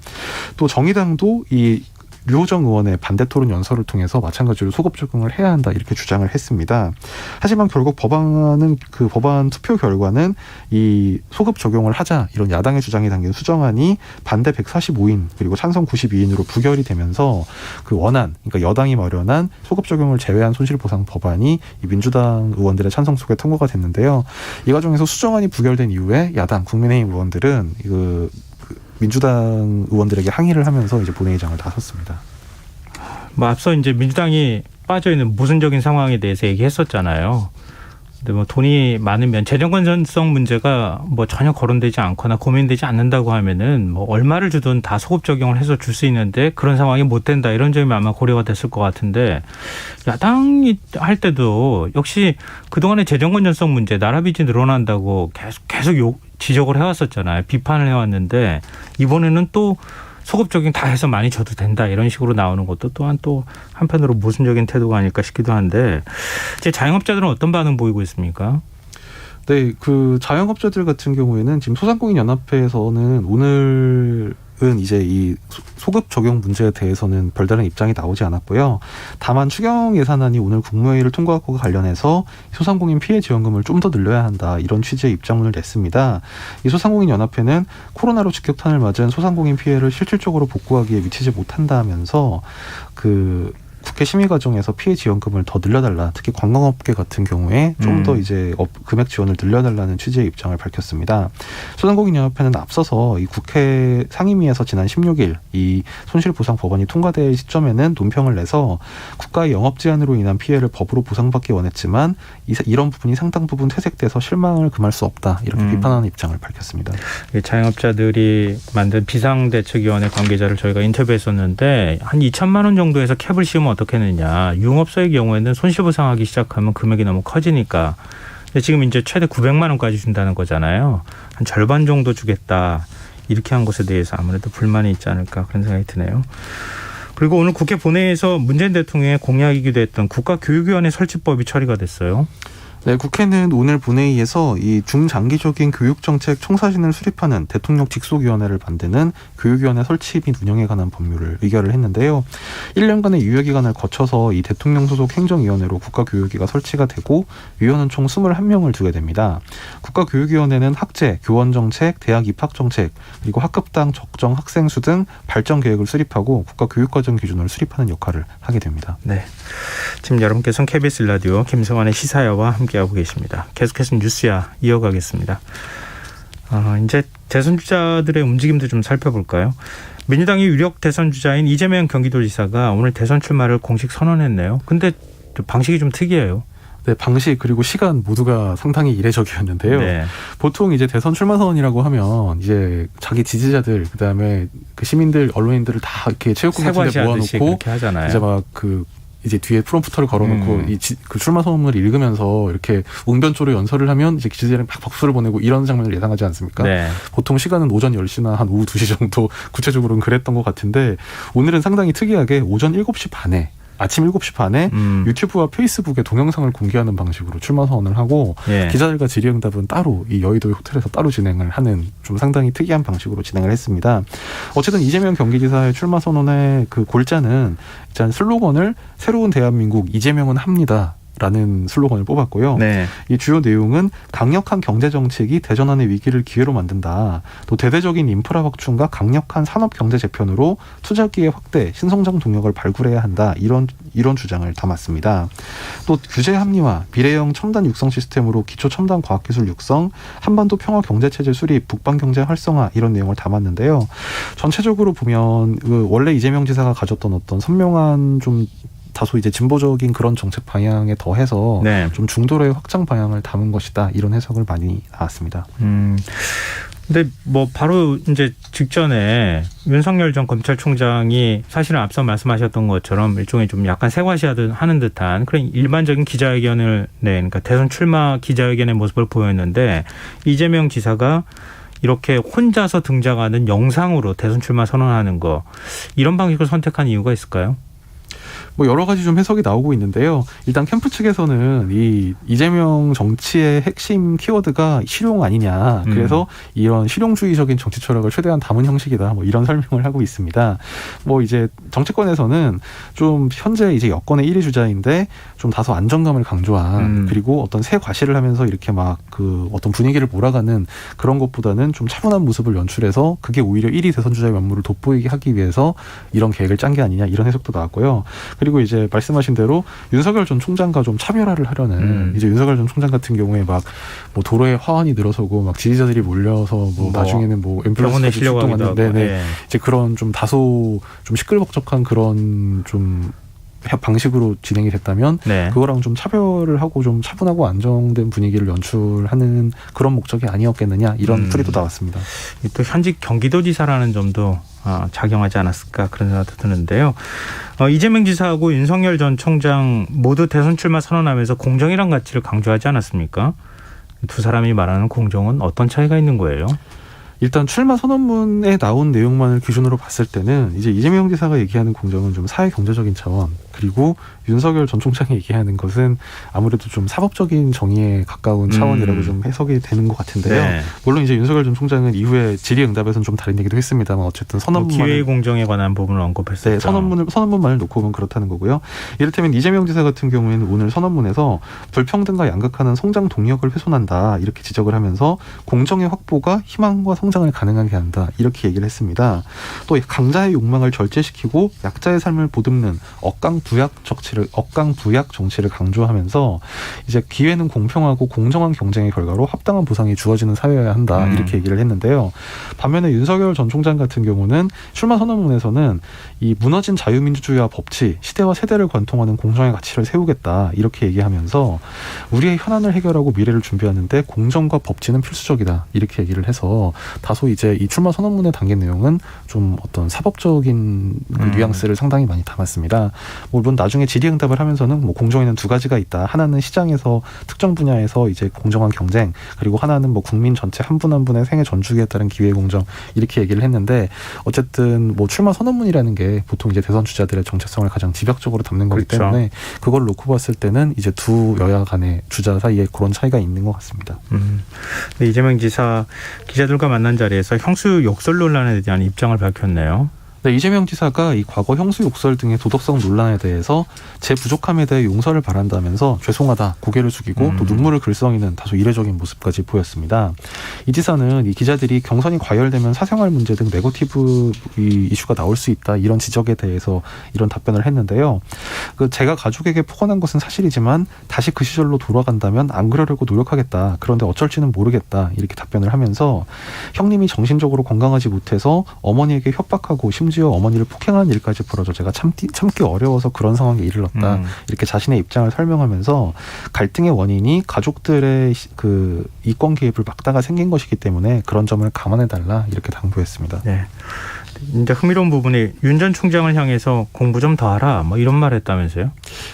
또 정의당도 이 류호정 의원의 반대 토론 연설을 통해서 마찬가지로 소급 적용을 해야 한다 이렇게 주장을 했습니다. 하지만 결국 그 법안 투표 결과는 이 소급 적용을 하자 이런 야당의 주장이 담긴 수정안이 반대 145인 그리고 찬성 92인으로 부결이 되면서 그 그러니까 여당이 마련한 소급 적용을 제외한 손실보상 법안이 이 민주당 의원들의 찬성 속에 통과가 됐는데요. 이 과정에서 수정안이 부결된 이후에 야당 국민의힘 의원들은 민주당 의원들에게 항의를 하면서 이제 본회의장을 나섰습니다. 뭐 앞서 이제 민주당이 빠져 있는 모순적인 상황에 대해서 얘기했었잖아요. 근데 뭐 돈이 많으면 재정 건전성 문제가 뭐 전혀 거론되지 않거나 고민되지 않는다고 하면은 뭐 얼마를 주든 다 소급 적용을 해서 줄 수 있는데 그런 상황이 못 된다 이런 점이 아마 고려가 됐을 것 같은데 야당이 할 때도 역시 그동안의 재정 건전성 문제 나라 빚이 늘어난다고 계속 지적을 해왔었잖아요. 비판을 해왔는데 이번에는 또 소급 적용 다 해서 많이 줘도 된다 이런 식으로 나오는 것도 또한 또 한편으로 모순적인 태도가 아닐까 싶기도 한데 이제 자영업자들은 어떤 반응 보이고 있습니까? 네, 그 자영업자들 같은 경우에는 지금 소상공인 연합회에서는 오늘은 이제 이 소급 적용 문제에 대해서는 별다른 입장이 나오지 않았고요. 다만 추경 예산안이 오늘 국무회의를 통과하고 관련해서 소상공인 피해 지원금을 좀 더 늘려야 한다 이런 취지의 입장문을 냈습니다. 이 소상공인 연합회는 코로나로 직격탄을 맞은 소상공인 피해를 실질적으로 복구하기에 미치지 못한다면서 국회 심의 과정에서 피해 지원금을 더 늘려달라. 특히 관광업계 같은 경우에 좀 더 이제 금액 지원을 늘려달라는 취지의 입장을 밝혔습니다. 소상공인연합회는 앞서서 이 국회 상임위에서 지난 16일 이 손실보상 법안이 통과될 시점에는 논평을 내서 국가의 영업 제한으로 인한 피해를 법으로 보상받기 원했지만 이런 부분이 상당 부분 퇴색돼서 실망을 금할 수 없다. 이렇게 비판하는 입장을 밝혔습니다. 자영업자들이 만든 비상대책위원회 관계자를 저희가 인터뷰했었는데 한 2천만 원 정도에서 캡을 씌우면 어떻게 하느냐. 유흥업소의 경우에는 손실보상하기 시작하면 금액이 너무 커지니까. 근데 지금 이제 최대 900만 원까지 준다는 거잖아요. 한 절반 정도 주겠다. 이렇게 한 것에 대해서 아무래도 불만이 있지 않을까 그런 생각이 드네요. 그리고 오늘 국회 본회의에서 문재인 대통령의 공약이기도 했던 국가교육위원회 설치법이 처리가 됐어요. 네, 국회는 오늘 본회의에서 이 중장기적인 교육정책 총사진을 수립하는 대통령 직속위원회를 만드는 교육위원회 설치 및 운영에 관한 법률을 의결을 했는데요. 1년간의 유예기간을 거쳐서 이 대통령 소속 행정위원회로 국가교육위가 설치가 되고 위원은 총 21명을 두게 됩니다. 국가교육위원회는 학제, 교원정책, 대학 입학정책, 그리고 학급당 적정 학생수 등 발전 계획을 수립하고 국가교육과정 기준을 수립하는 역할을 하게 됩니다. 네, 지금 여러분께서는 KBS 라디오 김성환의 시사야와 함께하고 계십니다. 계속해서 뉴스야 이어가겠습니다. 이제 대선 주자들의 움직임도 좀 살펴볼까요? 민주당의 유력 대선 주자인 이재명 경기도지사가 오늘 대선 출마를 공식 선언했네요. 근데 방식이 좀 특이해요. 네, 방식 그리고 시간 모두가 상당히 이례적이었는데요. 네. 보통 이제 대선 출마 선언이라고 하면 이제 자기 지지자들 그다음에 그 시민들 언론인들을 다 이렇게 체육관 같은 데 세과시하듯이 모아놓고 그렇게 하잖아요. 이제 막 이제 뒤에 프롬프터를 걸어놓고 그 출마 선언문을 읽으면서 이렇게 웅변조로 연설을 하면 이제 지지자들이 막 박수를 보내고 이런 장면을 예상하지 않습니까? 네. 보통 시간은 오전 10시나 한 오후 2시 정도 구체적으로는 그랬던 것 같은데 오늘은 상당히 특이하게 오전 7시 반에 아침 7시 반에 유튜브와 페이스북에 동영상을 공개하는 방식으로 출마 선언을 하고 예. 기자들과 질의응답은 따로 이 여의도의 호텔에서 따로 진행을 하는 좀 상당히 특이한 방식으로 진행을 했습니다. 어쨌든 이재명 경기지사의 출마 선언의 그 골자는 일단 슬로건을 새로운 대한민국 이재명은 합니다. 라는 슬로건을 뽑았고요. 네. 이 주요 내용은 강력한 경제 정책이 대전환의 위기를 기회로 만든다. 또 대대적인 인프라 확충과 강력한 산업 경제 재편으로 투자 기회 확대, 신성장 동력을 발굴해야 한다. 이런 주장을 담았습니다. 또 규제 합리화, 미래형 첨단 육성 시스템으로 기초 첨단 과학기술 육성, 한반도 평화 경제 체제 수립, 북방 경제 활성화 이런 내용을 담았는데요. 전체적으로 보면 원래 이재명 지사가 가졌던 어떤 선명한 좀 다소 이제 진보적인 그런 정책 방향에 더해서 네. 좀 중도로의 확장 방향을 담은 것이다. 이런 해석을 많이 나왔습니다. 근데 뭐 바로 이제 직전에 윤석열 전 검찰총장이 사실은 앞서 말씀하셨던 것처럼 일종의 좀 약간 세과시하는 듯한 그런 일반적인 기자회견을 그러니까 대선 출마 기자회견의 모습을 보였는데 이재명 지사가 이렇게 혼자서 등장하는 영상으로 대선 출마 선언하는 거 이런 방식을 선택한 이유가 있을까요? 뭐 여러 가지 좀 해석이 나오고 있는데요. 일단 캠프 측에서는 이 이재명 정치의 핵심 키워드가 실용 아니냐. 그래서 이런 실용주의적인 정치 철학을 최대한 담은 형식이다. 뭐 이런 설명을 하고 있습니다. 뭐 이제 정치권에서는 좀 현재 이제 여권의 1위 주자인데 좀 다소 안정감을 강조한 그리고 어떤 새 과시를 하면서 이렇게 막 그 어떤 분위기를 몰아가는 그런 것보다는 좀 차분한 모습을 연출해서 그게 오히려 1위 대선 주자의 면모를 돋보이게 하기 위해서 이런 계획을 짠 게 아니냐 이런 해석도 나왔고요. 그리고 이제 말씀하신 대로 윤석열 전 총장과 좀 차별화를 하려는 이제 윤석열 전 총장 같은 경우에 막 뭐 도로에 화환이 늘어서고 막 지지자들이 몰려서 뭐 나중에는 뭐 병원에 앰뷸런스까지 실려가기도 하고 네네 이제 그런 좀 다소 좀 시끌벅적한 그런 좀 방식으로 진행이 됐다면 네. 그거랑 좀 차별을 하고 좀 차분하고 안정된 분위기를 연출하는 그런 목적이 아니었겠느냐 이런 풀이도 나왔습니다. 또 현직 경기도지사라는 점도 작용하지 않았을까 그런 생각도 드는데요. 이재명 지사하고 윤석열 전 총장 모두 대선 출마 선언하면서 공정이란 가치를 강조하지 않았습니까? 두 사람이 말하는 공정은 어떤 차이가 있는 거예요? 일단 출마 선언문에 나온 내용만을 기준으로 봤을 때는 이제 이재명 지사가 얘기하는 공정은 좀 사회 경제적인 차원 그리고 윤석열 전 총장이 얘기하는 것은 아무래도 좀 사법적인 정의에 가까운 차원이라고 좀 해석이 되는 것 같은데요. 네. 물론 이제 윤석열 전 총장은 이후에 질의응답에서는 좀 다른 얘기도 했습니다만 어쨌든 선언문 기회 공정에 관한 부분을 언급했었죠. 네, 선언문만을 놓고 보면 그렇다는 거고요. 이를테면 이재명 지사 같은 경우에는 오늘 선언문에서 불평등과 양극화는 성장 동력을 훼손한다 이렇게 지적을 하면서 공정의 확보가 희망과 성장을 가능하게 한다 이렇게 얘기를 했습니다. 또 강자의 욕망을 절제시키고 약자의 삶을 보듬는 억강 부약 정치를 강조하면서 이제 기회는 공평하고 공정한 경쟁의 결과로 합당한 보상이 주어지는 사회여야 한다 이렇게 얘기를 했는데요. 반면에 윤석열 전 총장 같은 경우는 출마 선언문에서는 이 무너진 자유민주주의와 법치, 시대와 세대를 관통하는 공정의 가치를 세우겠다 이렇게 얘기하면서 우리의 현안을 해결하고 미래를 준비하는데 공정과 법치는 필수적이다 이렇게 얘기를 해서 다소 이제 이 출마 선언문에 담긴 내용은 좀 어떤 사법적인 그 뉘앙스를 상당히 많이 담았습니다. 물론 나중에 질의응답을 하면서는 뭐 공정에는 두 가지가 있다. 하나는 시장에서 특정 분야에서 이제 공정한 경쟁 그리고 하나는 뭐 국민 전체 한 분 한 분의 생애 전주기에 따른 기회 공정 이렇게 얘기를 했는데 어쨌든 뭐 출마 선언문이라는 게 보통 이제 대선 주자들의 정체성을 가장 지벽적으로 담는 거기 그렇죠. 때문에 그걸 놓고 봤을 때는 이제 두 여야 간의 주자 사이에 그런 차이가 있는 것 같습니다. 이재명 지사 기자들과 만난 자리에서 형수 욕설 논란에 대한 입장을 밝혔네요. 네, 이재명 지사가 이 과거 형수 욕설 등의 도덕성 논란에 대해서 제 부족함에 대해 용서를 바란다면서 죄송하다 고개를 숙이고 또 눈물을 글썽이는 다소 이례적인 모습까지 보였습니다. 이 지사는 이 기자들이 경선이 과열되면 사생활 문제 등 네거티브 이슈가 나올 수 있다 이런 지적에 대해서 이런 답변을 했는데요. 제가 가족에게 폭언한 것은 사실이지만 다시 그 시절로 돌아간다면 안 그러려고 노력하겠다. 그런데 어쩔지는 모르겠다. 이렇게 답변을 하면서 형님이 정신적으로 건강하지 못해서 어머니에게 협박하고 심지어 어머니를 폭행하는 일까지 벌어져 제가 참기 어려워서 그런 상황에 이르렀다. 이렇게 자신의 입장을 설명하면서 갈등의 원인이 가족들의 그 이권 개입을 막다가 생긴 것이기 때문에 그런 점을 감안해달라 이렇게 당부했습니다. 네. 이제 흥미로운 부분이 윤 전 총장을 향해서 공부 좀 더 하라 뭐 이런 말 했다면서요?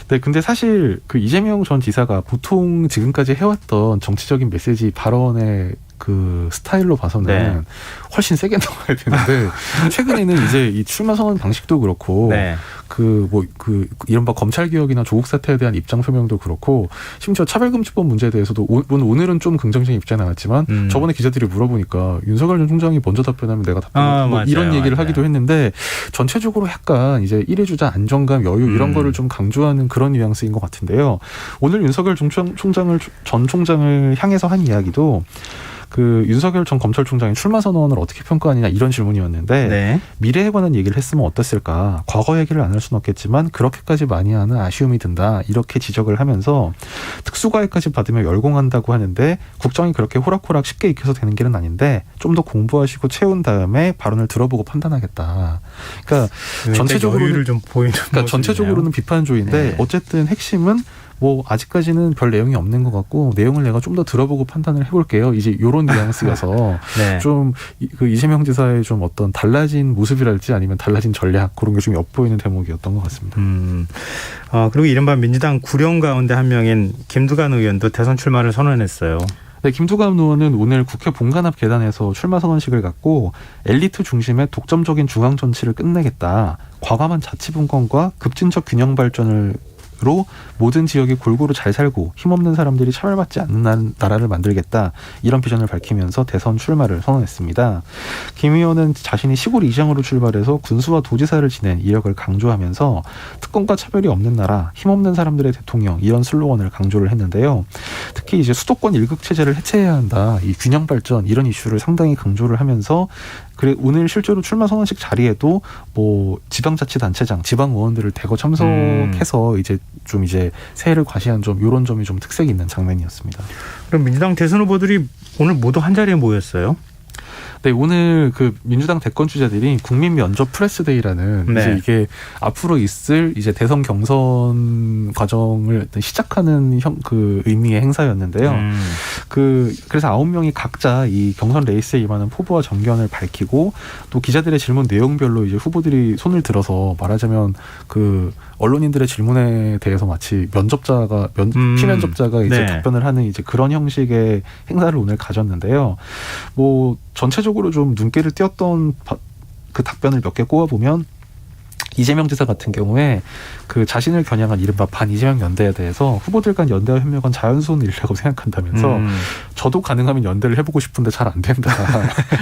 네, 근데 사실 그 이재명 전 지사가 보통 지금까지 해왔던 정치적인 메시지 발언의 그 스타일로 봐서는 네. 훨씬 세게 나와야 되는데 최근에는 이제 이 출마 선언 방식도 그렇고 네. 그 이른바 검찰 개혁이나 조국 사태에 대한 입장 표명도 그렇고 심지어 차별금지법 문제에 대해서도 오늘은 좀 긍정적인 입장이 나왔지만 저번에 기자들이 물어보니까 윤석열 전 총장이 먼저 답변하면 내가 답변을 이런 얘기를 하기도 했는데 전체적으로 약간 이제 1위 주자 안정감 여유 이런 거를 좀 강조하는 그런 뉘앙스인 것 같은데요. 오늘 윤석열 전 총장을 향해서 한 이야기도 그 윤석열 전 검찰총장의 출마 선언을 어떻게 평가하느냐 이런 질문이었는데 네. 미래에 관한 얘기를 했으면 어땠을까? 과거 얘기를 안 할 수는 없겠지만 그렇게까지 많이 하는 아쉬움이 든다. 이렇게 지적을 하면서 특수과외까지 받으면 열공한다고 하는데 국정이 그렇게 호락호락 쉽게 익혀서 되는 길은 아닌데 좀 더 공부하시고 채운 다음에 발언을 들어보고 판단하겠다. 그러니까 전체적으로는 좀 보이는 전체적으로는 비판조인데 네. 어쨌든 핵심은 뭐 아직까지는 별 내용이 없는 것 같고 내용을 내가 좀 더 들어보고 판단을 해볼게요. 이제 이런 뉘앙스여서 네. 좀 그 이재명 지사의 좀 어떤 달라진 모습이랄지 아니면 달라진 전략 그런 게 좀 엿보이는 대목이었던 것 같습니다. 그리고 이른바 민주당 구령 가운데 한 명인 김두관 의원도 대선 출마를 선언했어요. 네, 김두관 의원은 오늘 국회 본관 앞 계단에서 출마 선언식을 갖고 엘리트 중심의 독점적인 중앙 정치를 끝내겠다. 과감한 자치분권과 급진적 균형 발전을 로 모든 지역이 골고루 잘 살고 힘없는 사람들이 차별받지 않는 나라를 만들겠다. 이런 비전을 밝히면서 대선 출마를 선언했습니다. 김 의원은 자신이 시골 이장으로 출발해서 군수와 도지사를 지낸 이력을 강조하면서 특권과 차별이 없는 나라, 힘없는 사람들의 대통령 이런 슬로건을 강조를 했는데요. 특히 이제 수도권 일극 체제를 해체해야 한다. 이 균형 발전 이런 이슈를 상당히 강조를 하면서 그래 오늘 실제로 출마 선언식 자리에도 뭐 지방자치단체장, 지방 의원들을 대거 참석해서 이제 좀 이제 새해를 과시한 점 이런 점이 좀 특색이 있는 장면이었습니다. 그럼 민주당 대선 후보들이 오늘 모두 한 자리에 모였어요? 네, 오늘 그 민주당 대권 주자들이 국민 면접 프레스데이라는 네. 이제 이게 앞으로 있을 이제 대선 경선 과정을 시작하는 그 의미의 행사였는데요. 그래서 9명이 각자 이 경선 레이스에 임하는 포부와 정견을 밝히고 또 기자들의 질문 내용별로 이제 후보들이 손을 들어서 말하자면 그 언론인들의 질문에 대해서 마치 면접자가 피면접자가 이제 네. 답변을 하는 이제 그런 형식의 행사를 오늘 가졌는데요. 뭐 전체적으로 좀 눈길을 띄었던 그 답변을 몇 개 꼽아보면 이재명 지사 같은 경우에 그 자신을 겨냥한 이른바 반 이재명 연대에 대해서 후보들 간 연대와 협력은 자연스러운 일이라고 생각한다면서 저도 가능하면 연대를 해보고 싶은데 잘 안 된다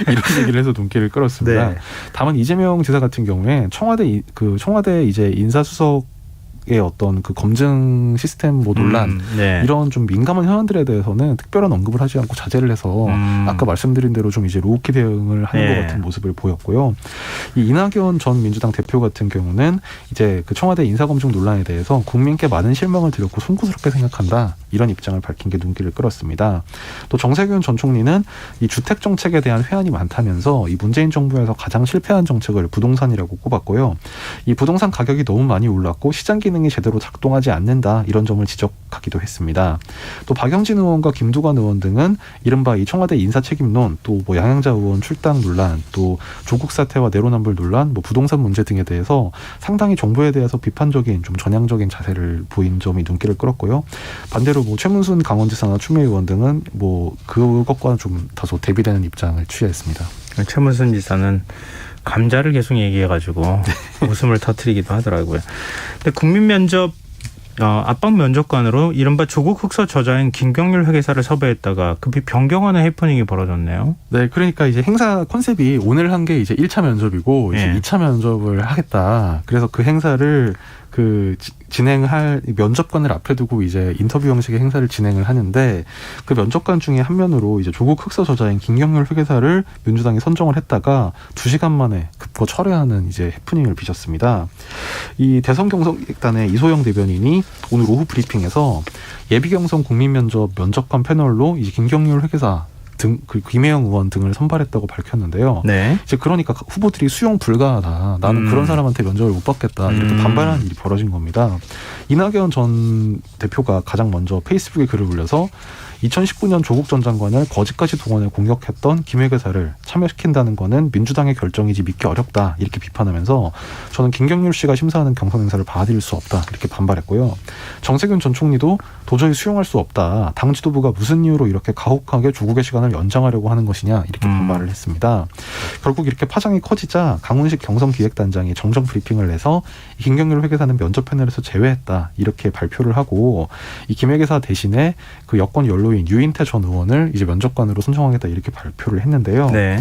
이런 얘기를 해서 눈길을 끌었습니다. 네. 다만 이재명 지사 같은 경우에 청와대 이제 인사수석 의 어떤 그 검증 시스템 뭐 논란 네. 이런 좀 민감한 현안들에 대해서는 특별한 언급을 하지 않고 자제를 해서 아까 말씀드린 대로 좀 이제 로우키 대응을 하는 네. 것 같은 모습을 보였고요. 이 이낙연 전 민주당 대표 같은 경우는 이제 그 청와대 인사검증 논란에 대해서 국민께 많은 실망을 드렸고 송구스럽게 생각한다 이런 입장을 밝힌 게 눈길을 끌었습니다. 또 정세균 전 총리는 이 주택 정책에 대한 회한이 많다면서 이 문재인 정부에서 가장 실패한 정책을 부동산이라고 꼽았고요. 이 부동산 가격이 너무 많이 올랐고 시장 기능이 제대로 작동하지 않는다 이런 점을 지적하기도 했습니다. 또 박영진 의원과 김두관 의원 등은 이른바 이 청와대 인사책임론 또 뭐 양양자 의원 출당 논란 또 조국 사태와 내로남불 논란 뭐 부동산 문제 등에 대해서 상당히 정부에 대해서 비판적인 좀 전향적인 자세를 보인 점이 눈길을 끌었고요. 반대로 뭐 최문순 강원지사나 추미애 의원 등은 뭐 그것과는 좀 다소 대비되는 입장을 취했습니다. 최문순 지사는 감자를 계속 얘기해가지고 웃음을 터뜨리기도 하더라고요. 근데 국민 면접 압박 면접관으로 이른바 조국 흑서 저자인 김경률 회계사를 섭외했다가 급히 변경하는 해프닝이 벌어졌네요. 네, 그러니까 이제 행사 컨셉이 오늘 한 게 이제 1차 면접이고 이제 네. 2차 면접을 하겠다. 그래서 그 행사를 진행할 면접관을 앞에 두고 이제 인터뷰 형식의 행사를 진행을 하는데 그 면접관 중에 한 면으로 이제 조국 흑서 저자인 김경률 회계사를 민주당이 선정을 했다가 2시간 만에 급거 철회하는 이제 해프닝을 빚었습니다. 이 대선 경선단의 이소영 대변인이 오늘 오후 브리핑에서 예비경선 국민면접 면접관 패널로 이제 김경률 회계사 김혜영 의원 등을 선발했다고 밝혔는데요. 네. 이제 그러니까 후보들이 수용 불가하다. 나는 그런 사람한테 면접을 못 받겠다. 이렇게 반발하는 일이 벌어진 겁니다. 이낙연 전 대표가 가장 먼저 페이스북에 글을 올려서 2019년 조국 전 장관을 거짓까지 동원해 공격했던 김 회계사를 참여시킨다는 거는 민주당의 결정이지 믿기 어렵다. 이렇게 비판하면서 저는 김경률 씨가 심사하는 경선 행사를 받아들일 수 없다. 이렇게 반발했고요. 정세균 전 총리도 도저히 수용할 수 없다. 당 지도부가 무슨 이유로 이렇게 가혹하게 조국의 시간을 연장하려고 하는 것이냐. 이렇게 반발을 했습니다. 결국 이렇게 파장이 커지자 강훈식 경선기획단장이 정정 브리핑을 내서 김경률 회계사는 면접 패널에서 제외했다. 이렇게 발표를 하고 이 김 회계사 대신에 그 여권 연로인 유인태 전 의원을 이제 면접관으로 선정하겠다 이렇게 발표를 했는데요. 네.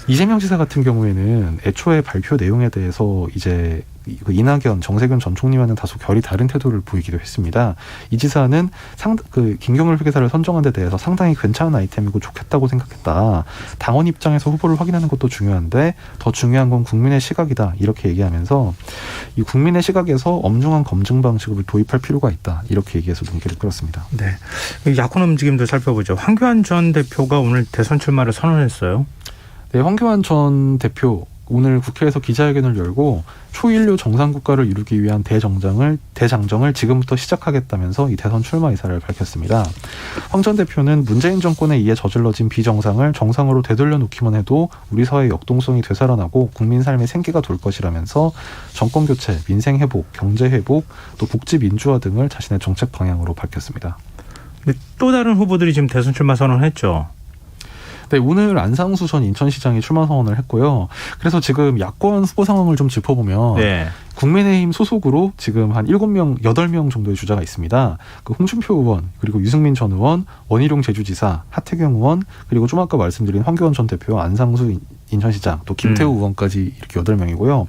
이재명 지사 같은 경우에는 애초에 발표 내용에 대해서 이제 그 이낙연, 정세균 전 총리와는 다소 결이 다른 태도를 보이기도 했습니다. 이 지사는 김경률 회계사를 선정한 데 대해서 상당히 괜찮은 아이템이고 좋겠다고 생각했다. 당원 입장에서 후보를 확인하는 것도 중요한데 더 중요한 건 국민의 시각이다. 이렇게 얘기하면서 이 국민의 시각에서 엄중한 검증 방식을 도입할 필요가 있다. 이렇게 얘기해서 논의를 끌었습니다. 네. 야권 움직임도 살펴보죠. 황교안 전 대표가 오늘 대선 출마를 선언했어요. 네, 황교안 전 대표 오늘 국회에서 기자회견을 열고 초일류 정상국가를 이루기 위한 대장정을 지금부터 시작하겠다면서 이 대선 출마 의사를 밝혔습니다. 황 전 대표는 문재인 정권에 의해 저질러진 비정상을 정상으로 되돌려 놓기만 해도 우리 사회의 역동성이 되살아나고 국민 삶의 생기가 돌 것이라면서 정권 교체, 민생 회복, 경제 회복, 또 복지 민주화 등을 자신의 정책 방향으로 밝혔습니다. 근데 또 다른 후보들이 지금 대선 출마 선언했죠. 네, 오늘 안상수 전 인천시장이 출마 선언을 했고요. 그래서 지금 야권 후보 상황을 좀 짚어보면 네. 국민의힘 소속으로 지금 한 7명, 8명 정도의 주자가 있습니다. 그 홍준표 의원, 그리고 유승민 전 의원, 원희룡 제주지사, 하태경 의원, 그리고 좀 아까 말씀드린 황교안 전 대표, 안상수 인천시장, 또 김태우 의원까지 이렇게 8명이고요.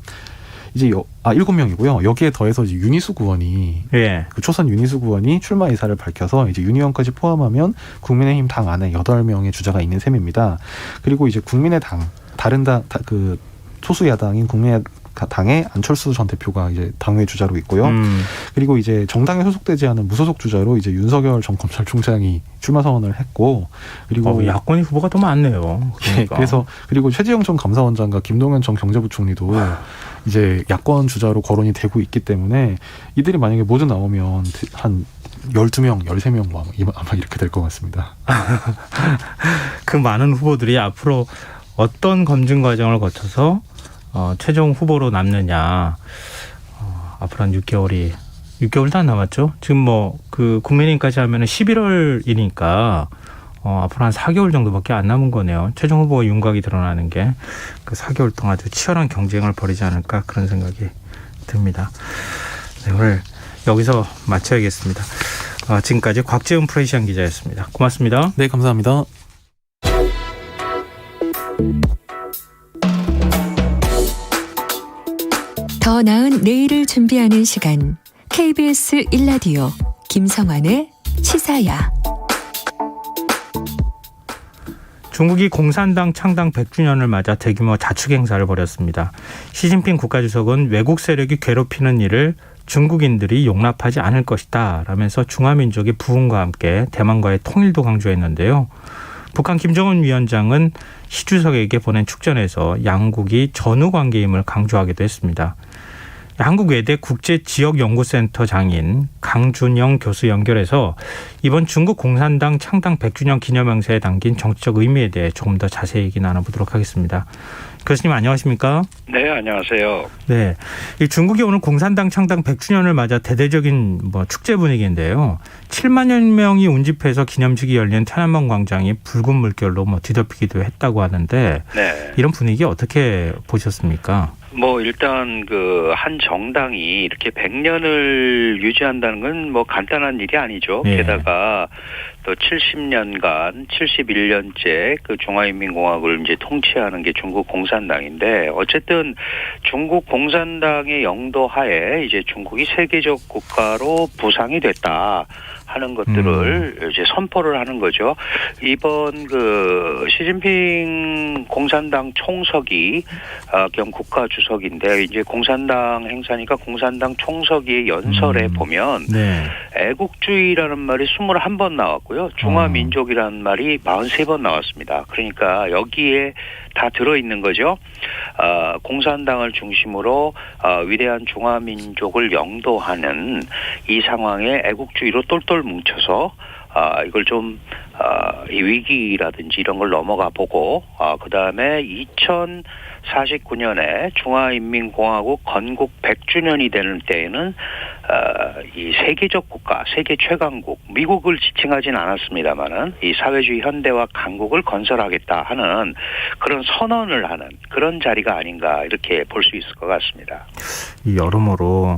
이제 7명이고요. 여기에 더해서 이제 윤희숙 의원이 그 초선 윤희숙 의원이 출마 의사를 밝혀서 이제 윤 의원까지 포함하면 국민의힘 당 안에 8명의 주자가 있는 셈입니다. 그리고 이제 국민의당 다른 그 소수 야당인 국민의당의 안철수 전 대표가 이제 당외 주자로 있고요. 그리고 이제 정당에 소속되지 않은 무소속 주자로 이제 윤석열 전 검찰총장이 출마 선언을 했고, 그리고 야권이 후보가 더 많네요. 그러니까. 그래서 그리고 최재형 전 감사원장과 김동연 전 경제부총리도 이제 야권 주자로 거론이 되고 있기 때문에 이들이 만약에 모두 나오면 한 12명, 13명 아마 이렇게 될 것 같습니다. 그 많은 후보들이 앞으로 어떤 검증 과정을 거쳐서 최종 후보로 남느냐. 앞으로 한 6개월도 안 남았죠. 지금 그 국민의힘까지 하면은 11월이니까 앞으로 한 4개월 정도밖에 안 남은 거네요. 최종 후보가 윤곽이 드러나는 게 그 4개월 동안 아주 치열한 경쟁을 벌이지 않을까 그런 생각이 듭니다. 네, 오늘 여기서 마쳐야겠습니다. 지금까지 곽재훈 프레시안 기자였습니다. 고맙습니다. 네, 감사합니다. 더 나은 내일을 준비하는 시간 KBS 1라디오 김성환의 시사야. 중국이 공산당 창당 100주년을 맞아 대규모 자축 행사를 벌였습니다. 시진핑 국가주석은 외국 세력이 괴롭히는 일을 중국인들이 용납하지 않을 것이다 라면서 중화민족의 부흥과 함께 대만과의 통일도 강조했는데요. 북한 김정은 위원장은 시 주석에게 보낸 축전에서 양국이 전후관계임을 강조하기도 했습니다. 한국외대 국제지역연구센터 장인 강준영 교수 연결해서 이번 중국 공산당 창당 100주년 기념행사에 담긴 정치적 의미에 대해 조금 더 자세히 얘기 나눠보도록 하겠습니다. 교수님 안녕하십니까? 네, 안녕하세요. 네, 이 중국이 오늘 공산당 창당 100주년을 맞아 대대적인 축제 분위기인데요. 7만여 명이 운집해서 기념식이 열린天安문 광장이 붉은 물결로 뒤덮이기도 했다고 하는데 네. 이런 분위기 어떻게 보셨습니까? 일단 한 정당이 이렇게 100년을 유지한다는 건 간단한 일이 아니죠. 예. 게다가 또 70년간 71년째 그 중화인민공화국을 이제 통치하는 게 중국 공산당인데 어쨌든 중국 공산당의 영도하에 이제 중국이 세계적 국가로 부상이 됐다 하는 것들을 이제 선포를 하는 거죠. 이번 그 시진핑 공산당 총석이 겸 국가 주석인데 이제 공산당 행사니까 공산당 총석의 연설에 보면 네. 애국주의라는 말이 21번 나왔고요. 중화민족이라는 말이 43번 나왔습니다. 그러니까 여기에 다 들어있는 거죠. 공산당을 중심으로 위대한 중화민족을 영도하는 이 상황에 애국주의로 똘똘 뭉쳐서 이걸 좀 이 위기라든지 이런 걸 넘어가 보고 그 다음에 2049년에 중화인민공화국 건국 100주년이 되는 때에는 이 세계적 국가, 세계 최강국, 미국을 지칭하진 않았습니다만은 이 사회주의 현대화 강국을 건설하겠다 하는 그런 선언을 하는 그런 자리가 아닌가 이렇게 볼 수 있을 것 같습니다. 이 여러모로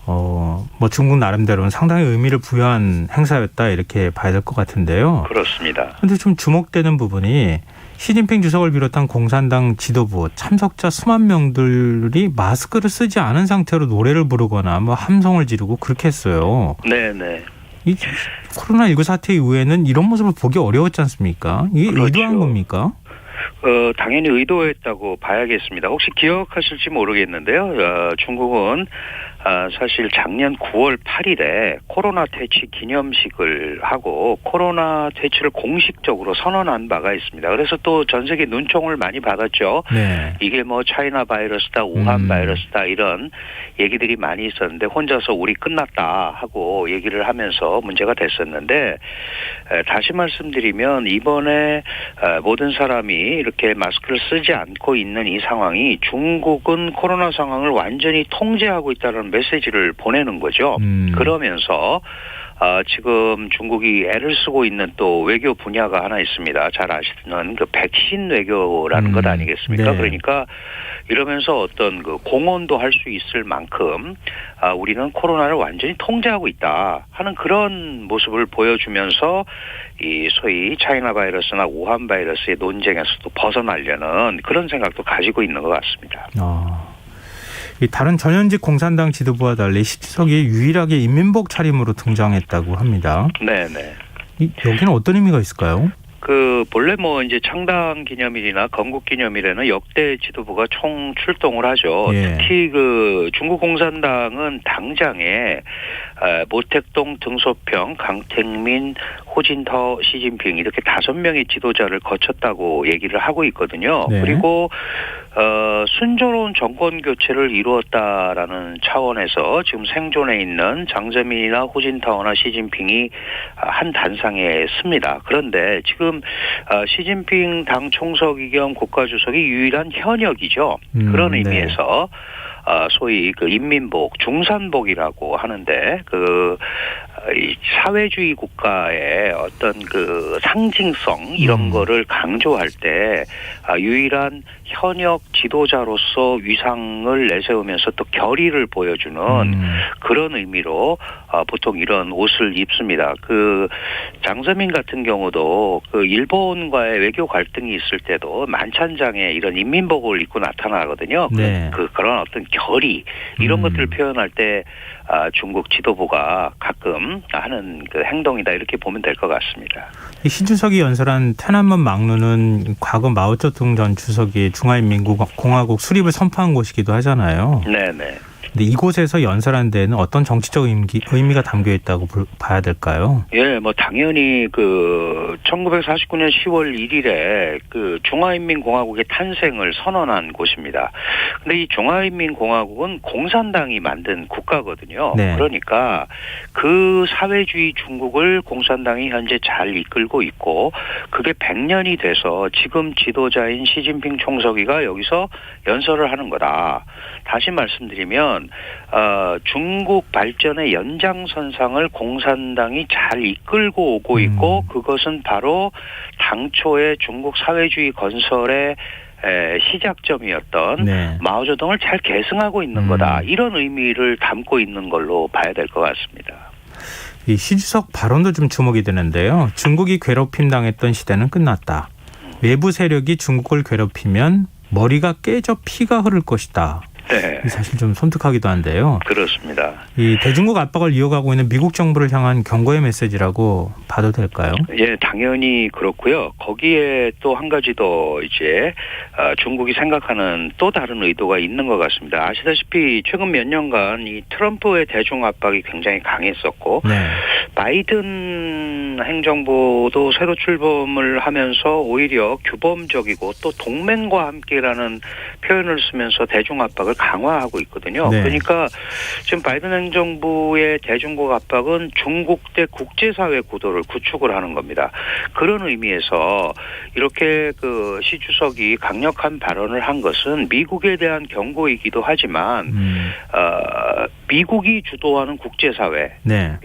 뭐 중국 나름대로는 상당히 의미를 부여한 행사였다 이렇게 봐야 될 것 같은데요. 그렇습니다. 그런데 좀 주목되는 부분이 시진핑 주석을 비롯한 공산당 지도부 참석자 수만 명들이 마스크를 쓰지 않은 상태로 노래를 부르거나 뭐 함성을 지르고 그렇게 했어요. 네네. 이 코로나19 사태 이후에는 이런 모습을 보기 어려웠지 않습니까? 이게 그렇죠. 의도한 겁니까? 당연히 의도했다고 봐야겠습니다. 혹시 기억하실지 모르겠는데요. 중국은 사실 작년 9월 8일에 코로나 퇴치 기념식을 하고 코로나 퇴치를 공식적으로 선언한 바가 있습니다. 그래서 또 전 세계 눈총을 많이 받았죠. 네. 이게 뭐 차이나 바이러스다, 우한 바이러스다 이런 얘기들이 많이 있었는데 혼자서 우리 끝났다 하고 얘기를 하면서 문제가 됐었는데 다시 말씀드리면 이번에 모든 사람이 이렇게 마스크를 쓰지 않고 있는 이 상황이 중국은 코로나 상황을 완전히 통제하고 있다는 메시지를 보내는 거죠. 그러면서 지금 중국이 애를 쓰고 있는 또 외교 분야가 하나 있습니다. 잘 아시는 그 백신 외교라는 것 아니겠습니까? 네. 그러니까 이러면서 어떤 그 공언도 할 수 있을 만큼 우리는 코로나를 완전히 통제하고 있다 하는 그런 모습을 보여주면서 이 소위 차이나 바이러스나 우한 바이러스의 논쟁에서도 벗어나려는 그런 생각도 가지고 있는 것 같습니다. 이 다른 전현직 공산당 지도부와 달리 시 주석이 유일하게 인민복 차림으로 등장했다고 합니다. 네네. 여기는 어떤 의미가 있을까요? 본래 뭐 이제 창당 기념일이나 건국 기념일에는 역대 지도부가 총 출동을 하죠. 예. 특히 그 중국 공산당은 당장에 모택동, 등소평, 강택민, 호진터, 시진핑 이렇게 5명의 지도자를 거쳤다고 얘기를 하고 있거든요. 네. 그리고 순조로운 정권 교체를 이루었다라는 차원에서 지금 생존해 있는 장제민이나 호진타오나 시진핑이 한 단상에 씁니다. 그런데 지금 시진핑 당 총석이 겸 국가주석이 유일한 현역이죠. 그런 의미에서 소위 그 인민복, 중산복이라고 하는데 이 사회주의 국가의 어떤 그 상징성 이런 거를 강조할 때 유일한 현역 지도자로서 위상을 내세우면서 또 결의를 보여주는 그런 의미로 보통 이런 옷을 입습니다. 그 장ዘ민 같은 경우도 그 일본과의 외교 갈등이 있을 때도 만찬장에 이런 인민복을 입고 나타나거든요. 네. 그런 어떤 결의 이런 것들을 표현할 때 중국 지도부가 가끔 하는 그 행동이다 이렇게 보면 될 것 같습니다. 시 주석이 연설한天安문 망루는 과거 마오쩌둥 전 주석이 중화인민공화국 수립을 선포한 곳이기도 하잖아요. 네네. 근데 이곳에서 연설한 데는 어떤 정치적 의미가 담겨 있다고 봐야 될까요? 예, 뭐 당연히 그 1949년 10월 1일에 그 중화인민공화국의 탄생을 선언한 곳입니다. 근데 이 중화인민공화국은 공산당이 만든 국가거든요. 네. 그러니까 그 사회주의 중국을 공산당이 현재 잘 이끌고 있고 그게 100년이 돼서 지금 지도자인 시진핑 총서기가 여기서 연설을 하는 거다. 다시 말씀드리면 중국 발전의 연장선상을 공산당이 잘 이끌고 오고 있고 그것은 바로 당초의 중국 사회주의 건설의 시작점이었던 네. 마오쩌둥을 잘 계승하고 있는 거다. 이런 의미를 담고 있는 걸로 봐야 될 것 같습니다. 이 시 주석 발언도 좀 주목이 되는데요. 중국이 괴롭힘 당했던 시대는 끝났다. 외부 세력이 중국을 괴롭히면 머리가 깨져 피가 흐를 것이다. 네. 사실 좀 섬뜩하기도 한데요. 그렇습니다. 이 대중국 압박을 이어가고 있는 미국 정부를 향한 경고의 메시지라고 봐도 될까요? 예, 당연히 그렇고요. 거기에 또 한 가지 더 이제 중국이 생각하는 또 다른 의도가 있는 것 같습니다. 아시다시피 최근 몇 년간 이 트럼프의 대중 압박이 굉장히 강했었고 네. 바이든 행정부도 새로 출범을 하면서 오히려 규범적이고 또 동맹과 함께라는 표현을 쓰면서 대중 압박을 강화하고 있거든요. 네. 그러니까 지금 바이든 행정부의 대중국 압박은 중국 대 국제사회 구도를 구축을 하는 겁니다. 그런 의미에서 이렇게 그 시 주석이 강력한 발언을 한 것은 미국에 대한 경고이기도 하지만 미국이 주도하는 국제사회에 네.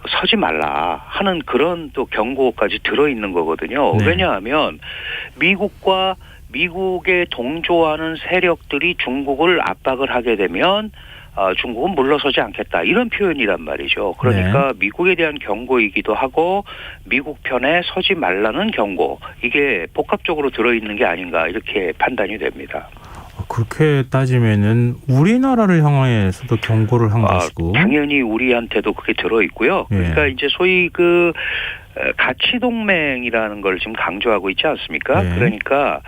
서지 말라 하는 그런 또 경고까지 들어있는 거거든요. 네. 왜냐하면 미국과 미국에 동조하는 세력들이 중국을 압박을 하게 되면 중국은 물러서지 않겠다 이런 표현이란 말이죠. 그러니까 미국에 대한 경고이기도 하고 미국 편에 서지 말라는 경고 이게 복합적으로 들어있는 게 아닌가 이렇게 판단이 됩니다. 그렇게 따지면은 우리나라를 향해서도 경고를 한 것이고 당연히 우리한테도 그게 들어있고요. 그러니까 이제 소위 그 가치 동맹이라는 걸 지금 강조하고 있지 않습니까? 그러니까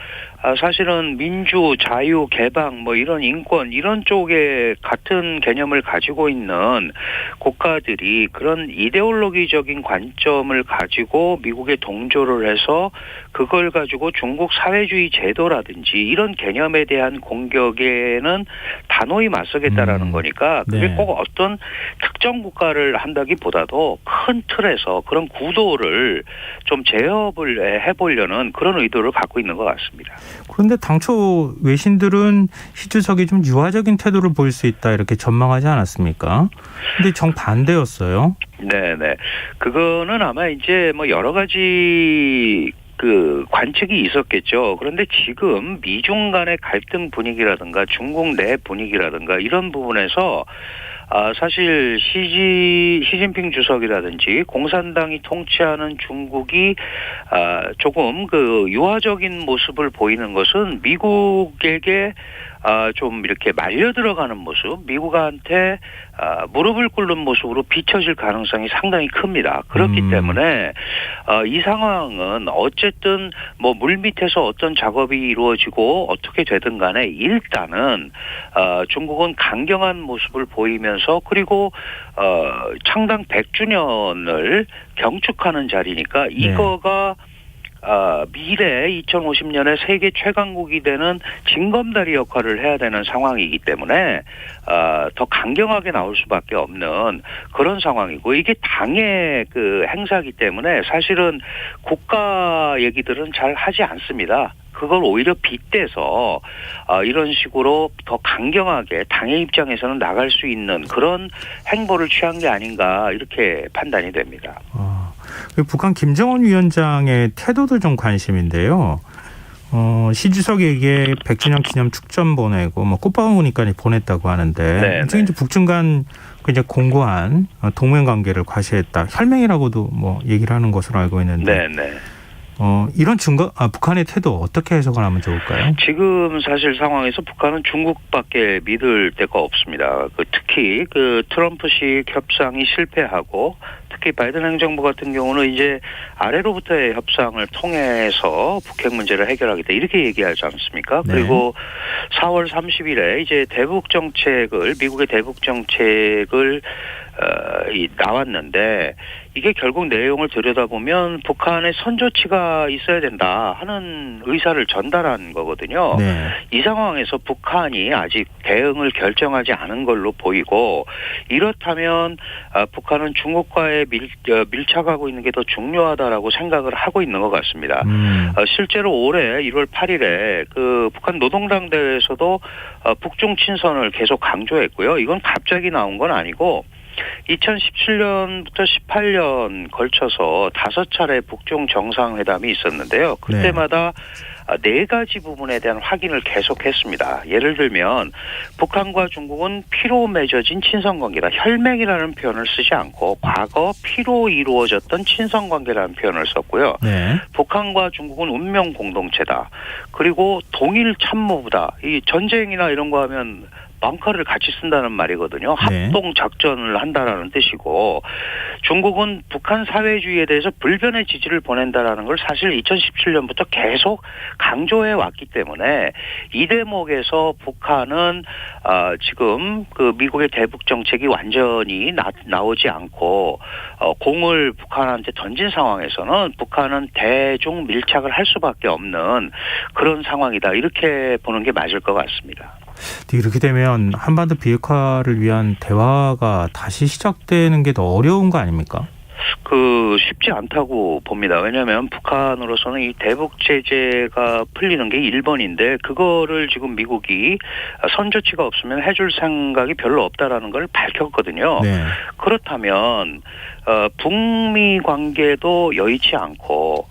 사실은 민주, 자유, 개방, 뭐 이런 인권 이런 쪽에 같은 개념을 가지고 있는 국가들이 그런 이데올로기적인 관점을 가지고 미국에 동조를 해서 그걸 가지고 중국 사회주의 제도라든지 이런 개념에 대한 공격에는 단호히 맞서겠다라는 거니까 그게 꼭 어떤 특정 국가를 한다기보다도 큰 틀에서 그런 구도를 좀 제협을 해보려는 그런 의도를 갖고 있는 것 같습니다. 그런데 당초 외신들은 시 주석이 좀 유화적인 태도를 보일 수 있다 이렇게 전망하지 않았습니까? 근데 정반대였어요. 네네. 그거는 아마 이제 뭐 여러 가지 그 관측이 있었겠죠. 그런데 지금 미중 간의 갈등 분위기라든가 중국 내 분위기라든가 이런 부분에서 사실 시진핑 주석이라든지 공산당이 통치하는 중국이 조금 그 유화적인 모습을 보이는 것은 미국에게 좀 이렇게 말려 들어가는 모습, 미국한테 무릎을 꿇는 모습으로 비춰질 가능성이 상당히 큽니다. 그렇기 때문에 이 상황은 어쨌든 뭐 물밑에서 어떤 작업이 이루어지고 어떻게 되든 간에 일단은 중국은 강경한 모습을 보이면서 그리고 창당 100주년을 경축하는 자리니까 이거가 미래 2050년에 세계 최강국이 되는 징검다리 역할을 해야 되는 상황이기 때문에 더 강경하게 나올 수밖에 없는 그런 상황이고 이게 당의 그 행사이기 때문에 사실은 국가 얘기들은 잘 하지 않습니다. 그걸 오히려 빗대서 이런 식으로 더 강경하게 당의 입장에서는 나갈 수 있는 그런 행보를 취한 게 아닌가 이렇게 판단이 됩니다. 북한 김정은 위원장의 태도도 좀 관심인데요. 시 주석에게 100주년 기념 축전 보내고 뭐 꽃바구니까지 보냈다고 하는데 이제 북중 간 이제 공고한 동맹 관계를 과시했다. 혈맹이라고도 뭐 얘기를 하는 것으로 알고 있는데. 이런 증거, 북한의 태도 어떻게 해석을 하면 좋을까요? 지금 사실 상황에서 북한은 중국밖에 믿을 데가 없습니다. 특히 그 트럼프식 협상이 실패하고 특히 바이든 행정부 같은 경우는 이제 아래로부터의 협상을 통해서 북핵 문제를 해결하겠다 이렇게 얘기하지 않습니까? 그리고 4월 30일에 이제 미국의 대북 정책을 나왔는데 이게 결국 내용을 들여다보면 북한의 선조치가 있어야 된다 하는 의사를 전달한 거거든요. 이 상황에서 북한이 아직 대응을 결정하지 않은 걸로 보이고 이렇다면 북한은 중국과의 밀착하고 있는 게 더 중요하다라고 생각을 하고 있는 것 같습니다. 실제로 올해 1월 8일에 그 북한 노동당 대회에서도 북중 친선을 계속 강조했고요. 이건 갑자기 나온 건 아니고 2017년부터 18년 걸쳐서 5차례 북중 정상회담이 있었는데요. 그때마다 4가지 부분에 대한 확인을 계속했습니다. 예를 들면 북한과 중국은 피로 맺어진 친선관계다. 혈맹이라는 표현을 쓰지 않고 과거 피로 이루어졌던 친선관계라는 표현을 썼고요. 네. 북한과 중국은 운명 공동체다. 그리고 동일 참모부다. 이 전쟁이나 이런 거 하면 벙커를 같이 쓴다는 말이거든요. 합동 작전을 한다라는 뜻이고, 중국은 북한 사회주의에 대해서 불변의 지지를 보낸다라는 걸 사실 2017년부터 계속 강조해 왔기 때문에 이 대목에서 북한은 지금 그 미국의 대북 정책이 완전히 나오지 않고 공을 북한한테 던진 상황에서는 북한은 대중 밀착을 할 수밖에 없는 그런 상황이다. 이렇게 보는 게 맞을 것 같습니다. 이렇게 되면 한반도 비핵화를 위한 대화가 다시 시작되는 게 더 어려운 거 아닙니까? 쉽지 않다고 봅니다. 왜냐하면 북한으로서는 이 대북 제재가 풀리는 게 1번인데 그거를 지금 미국이 선조치가 없으면 해줄 생각이 별로 없다라는 걸 밝혔거든요. 네. 그렇다면 북미 관계도 여의치 않고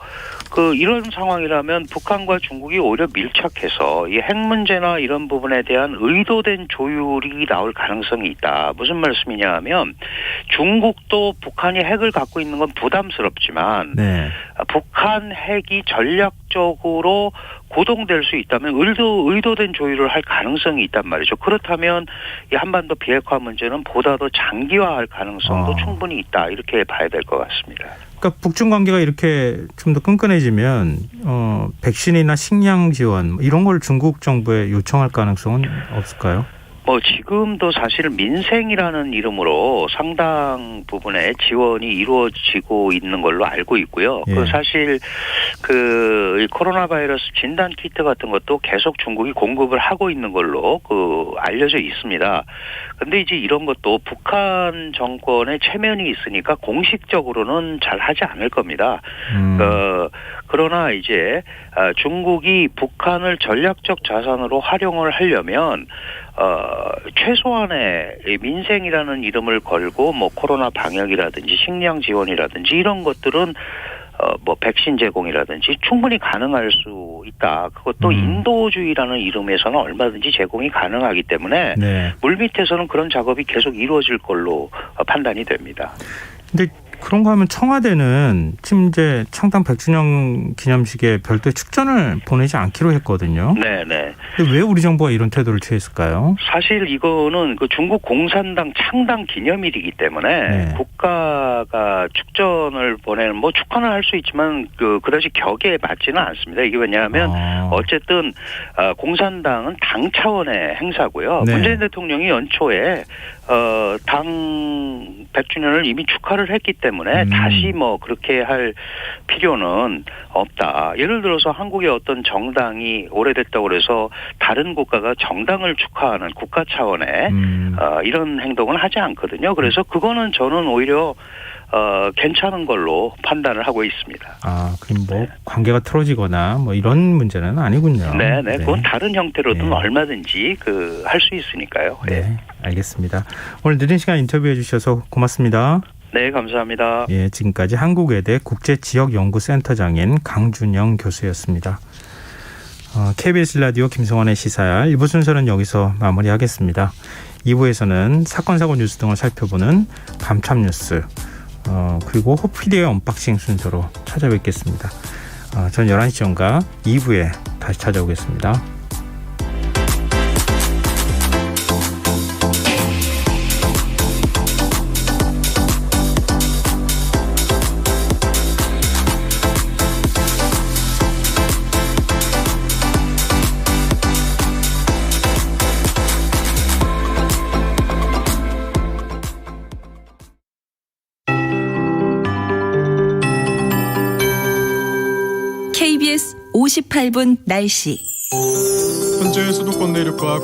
이런 상황이라면 북한과 중국이 오히려 밀착해서 이 핵 문제나 이런 부분에 대한 의도된 조율이 나올 가능성이 있다. 무슨 말씀이냐 하면 중국도 북한이 핵을 갖고 있는 건 부담스럽지만 북한 핵이 전략적으로 고동될 수 있다면 의도된 조율을 할 가능성이 있단 말이죠. 그렇다면 이 한반도 비핵화 문제는 보다 더 장기화할 가능성도 충분히 있다. 이렇게 봐야 될 것 같습니다. 그러니까 북중 관계가 이렇게 좀 더 끈끈해지면 백신이나 식량 지원 이런 걸 중국 정부에 요청할 가능성은 없을까요? 지금도 사실 민생이라는 이름으로 상당 부분의 지원이 이루어지고 있는 걸로 알고 있고요. 사실 이 코로나 바이러스 진단 키트 같은 것도 계속 중국이 공급을 하고 있는 걸로 알려져 있습니다. 근데 이제 이런 것도 북한 정권의 체면이 있으니까 공식적으로는 잘 하지 않을 겁니다. 그러나 이제 중국이 북한을 전략적 자산으로 활용을 하려면 최소한의 민생이라는 이름을 걸고 코로나 방역이라든지 식량 지원이라든지 이런 것들은 백신 제공이라든지 충분히 가능할 수 있다. 그것도 인도주의라는 이름에서는 얼마든지 제공이 가능하기 때문에 물밑에서는 그런 작업이 계속 이루어질 걸로 판단이 됩니다. 근데 그런 거 하면 청와대는 지금 이제 창당 100주년 기념식에 별도의 축전을 보내지 않기로 했거든요. 네네. 근데 왜 우리 정부가 이런 태도를 취했을까요? 사실 이거는 중국 공산당 창당 기념일이기 때문에 국가가 축전을 보내는 축하는 할 수 있지만 그다지 격에 맞지는 않습니다. 이게 왜냐하면 어쨌든 공산당은 당 차원의 행사고요. 문재인 대통령이 연초에 당 100주년을 이미 축하를 했기 때문에 다시 그렇게 할 필요는 없다. 예를 들어서 한국의 어떤 정당이 오래됐다고 그래서 다른 국가가 정당을 축하하는 국가 차원의 이런 행동은 하지 않거든요. 그래서 그거는 저는 오히려 괜찮은 걸로 판단을 하고 있습니다. 그럼 관계가 틀어지거나 이런 문제는 아니군요. 네네. 그건 다른 형태로든 얼마든지 할 수 있으니까요. 네, 알겠습니다. 오늘 늦은 시간 인터뷰해 주셔서 고맙습니다. 네, 감사합니다. 지금까지 한국외대 국제지역연구센터장인 강준영 교수였습니다. KBS 라디오 김성환의 시사야 1부 순서는 여기서 마무리하겠습니다. 2부에서는 사건, 사고 뉴스 등을 살펴보는 밤참 뉴스 그리고 호피디의 언박싱 순서로 찾아뵙겠습니다. 전 11시 전과 2부에 다시 찾아오겠습니다. KBS 58분 날씨. 현재 수도권 내륙과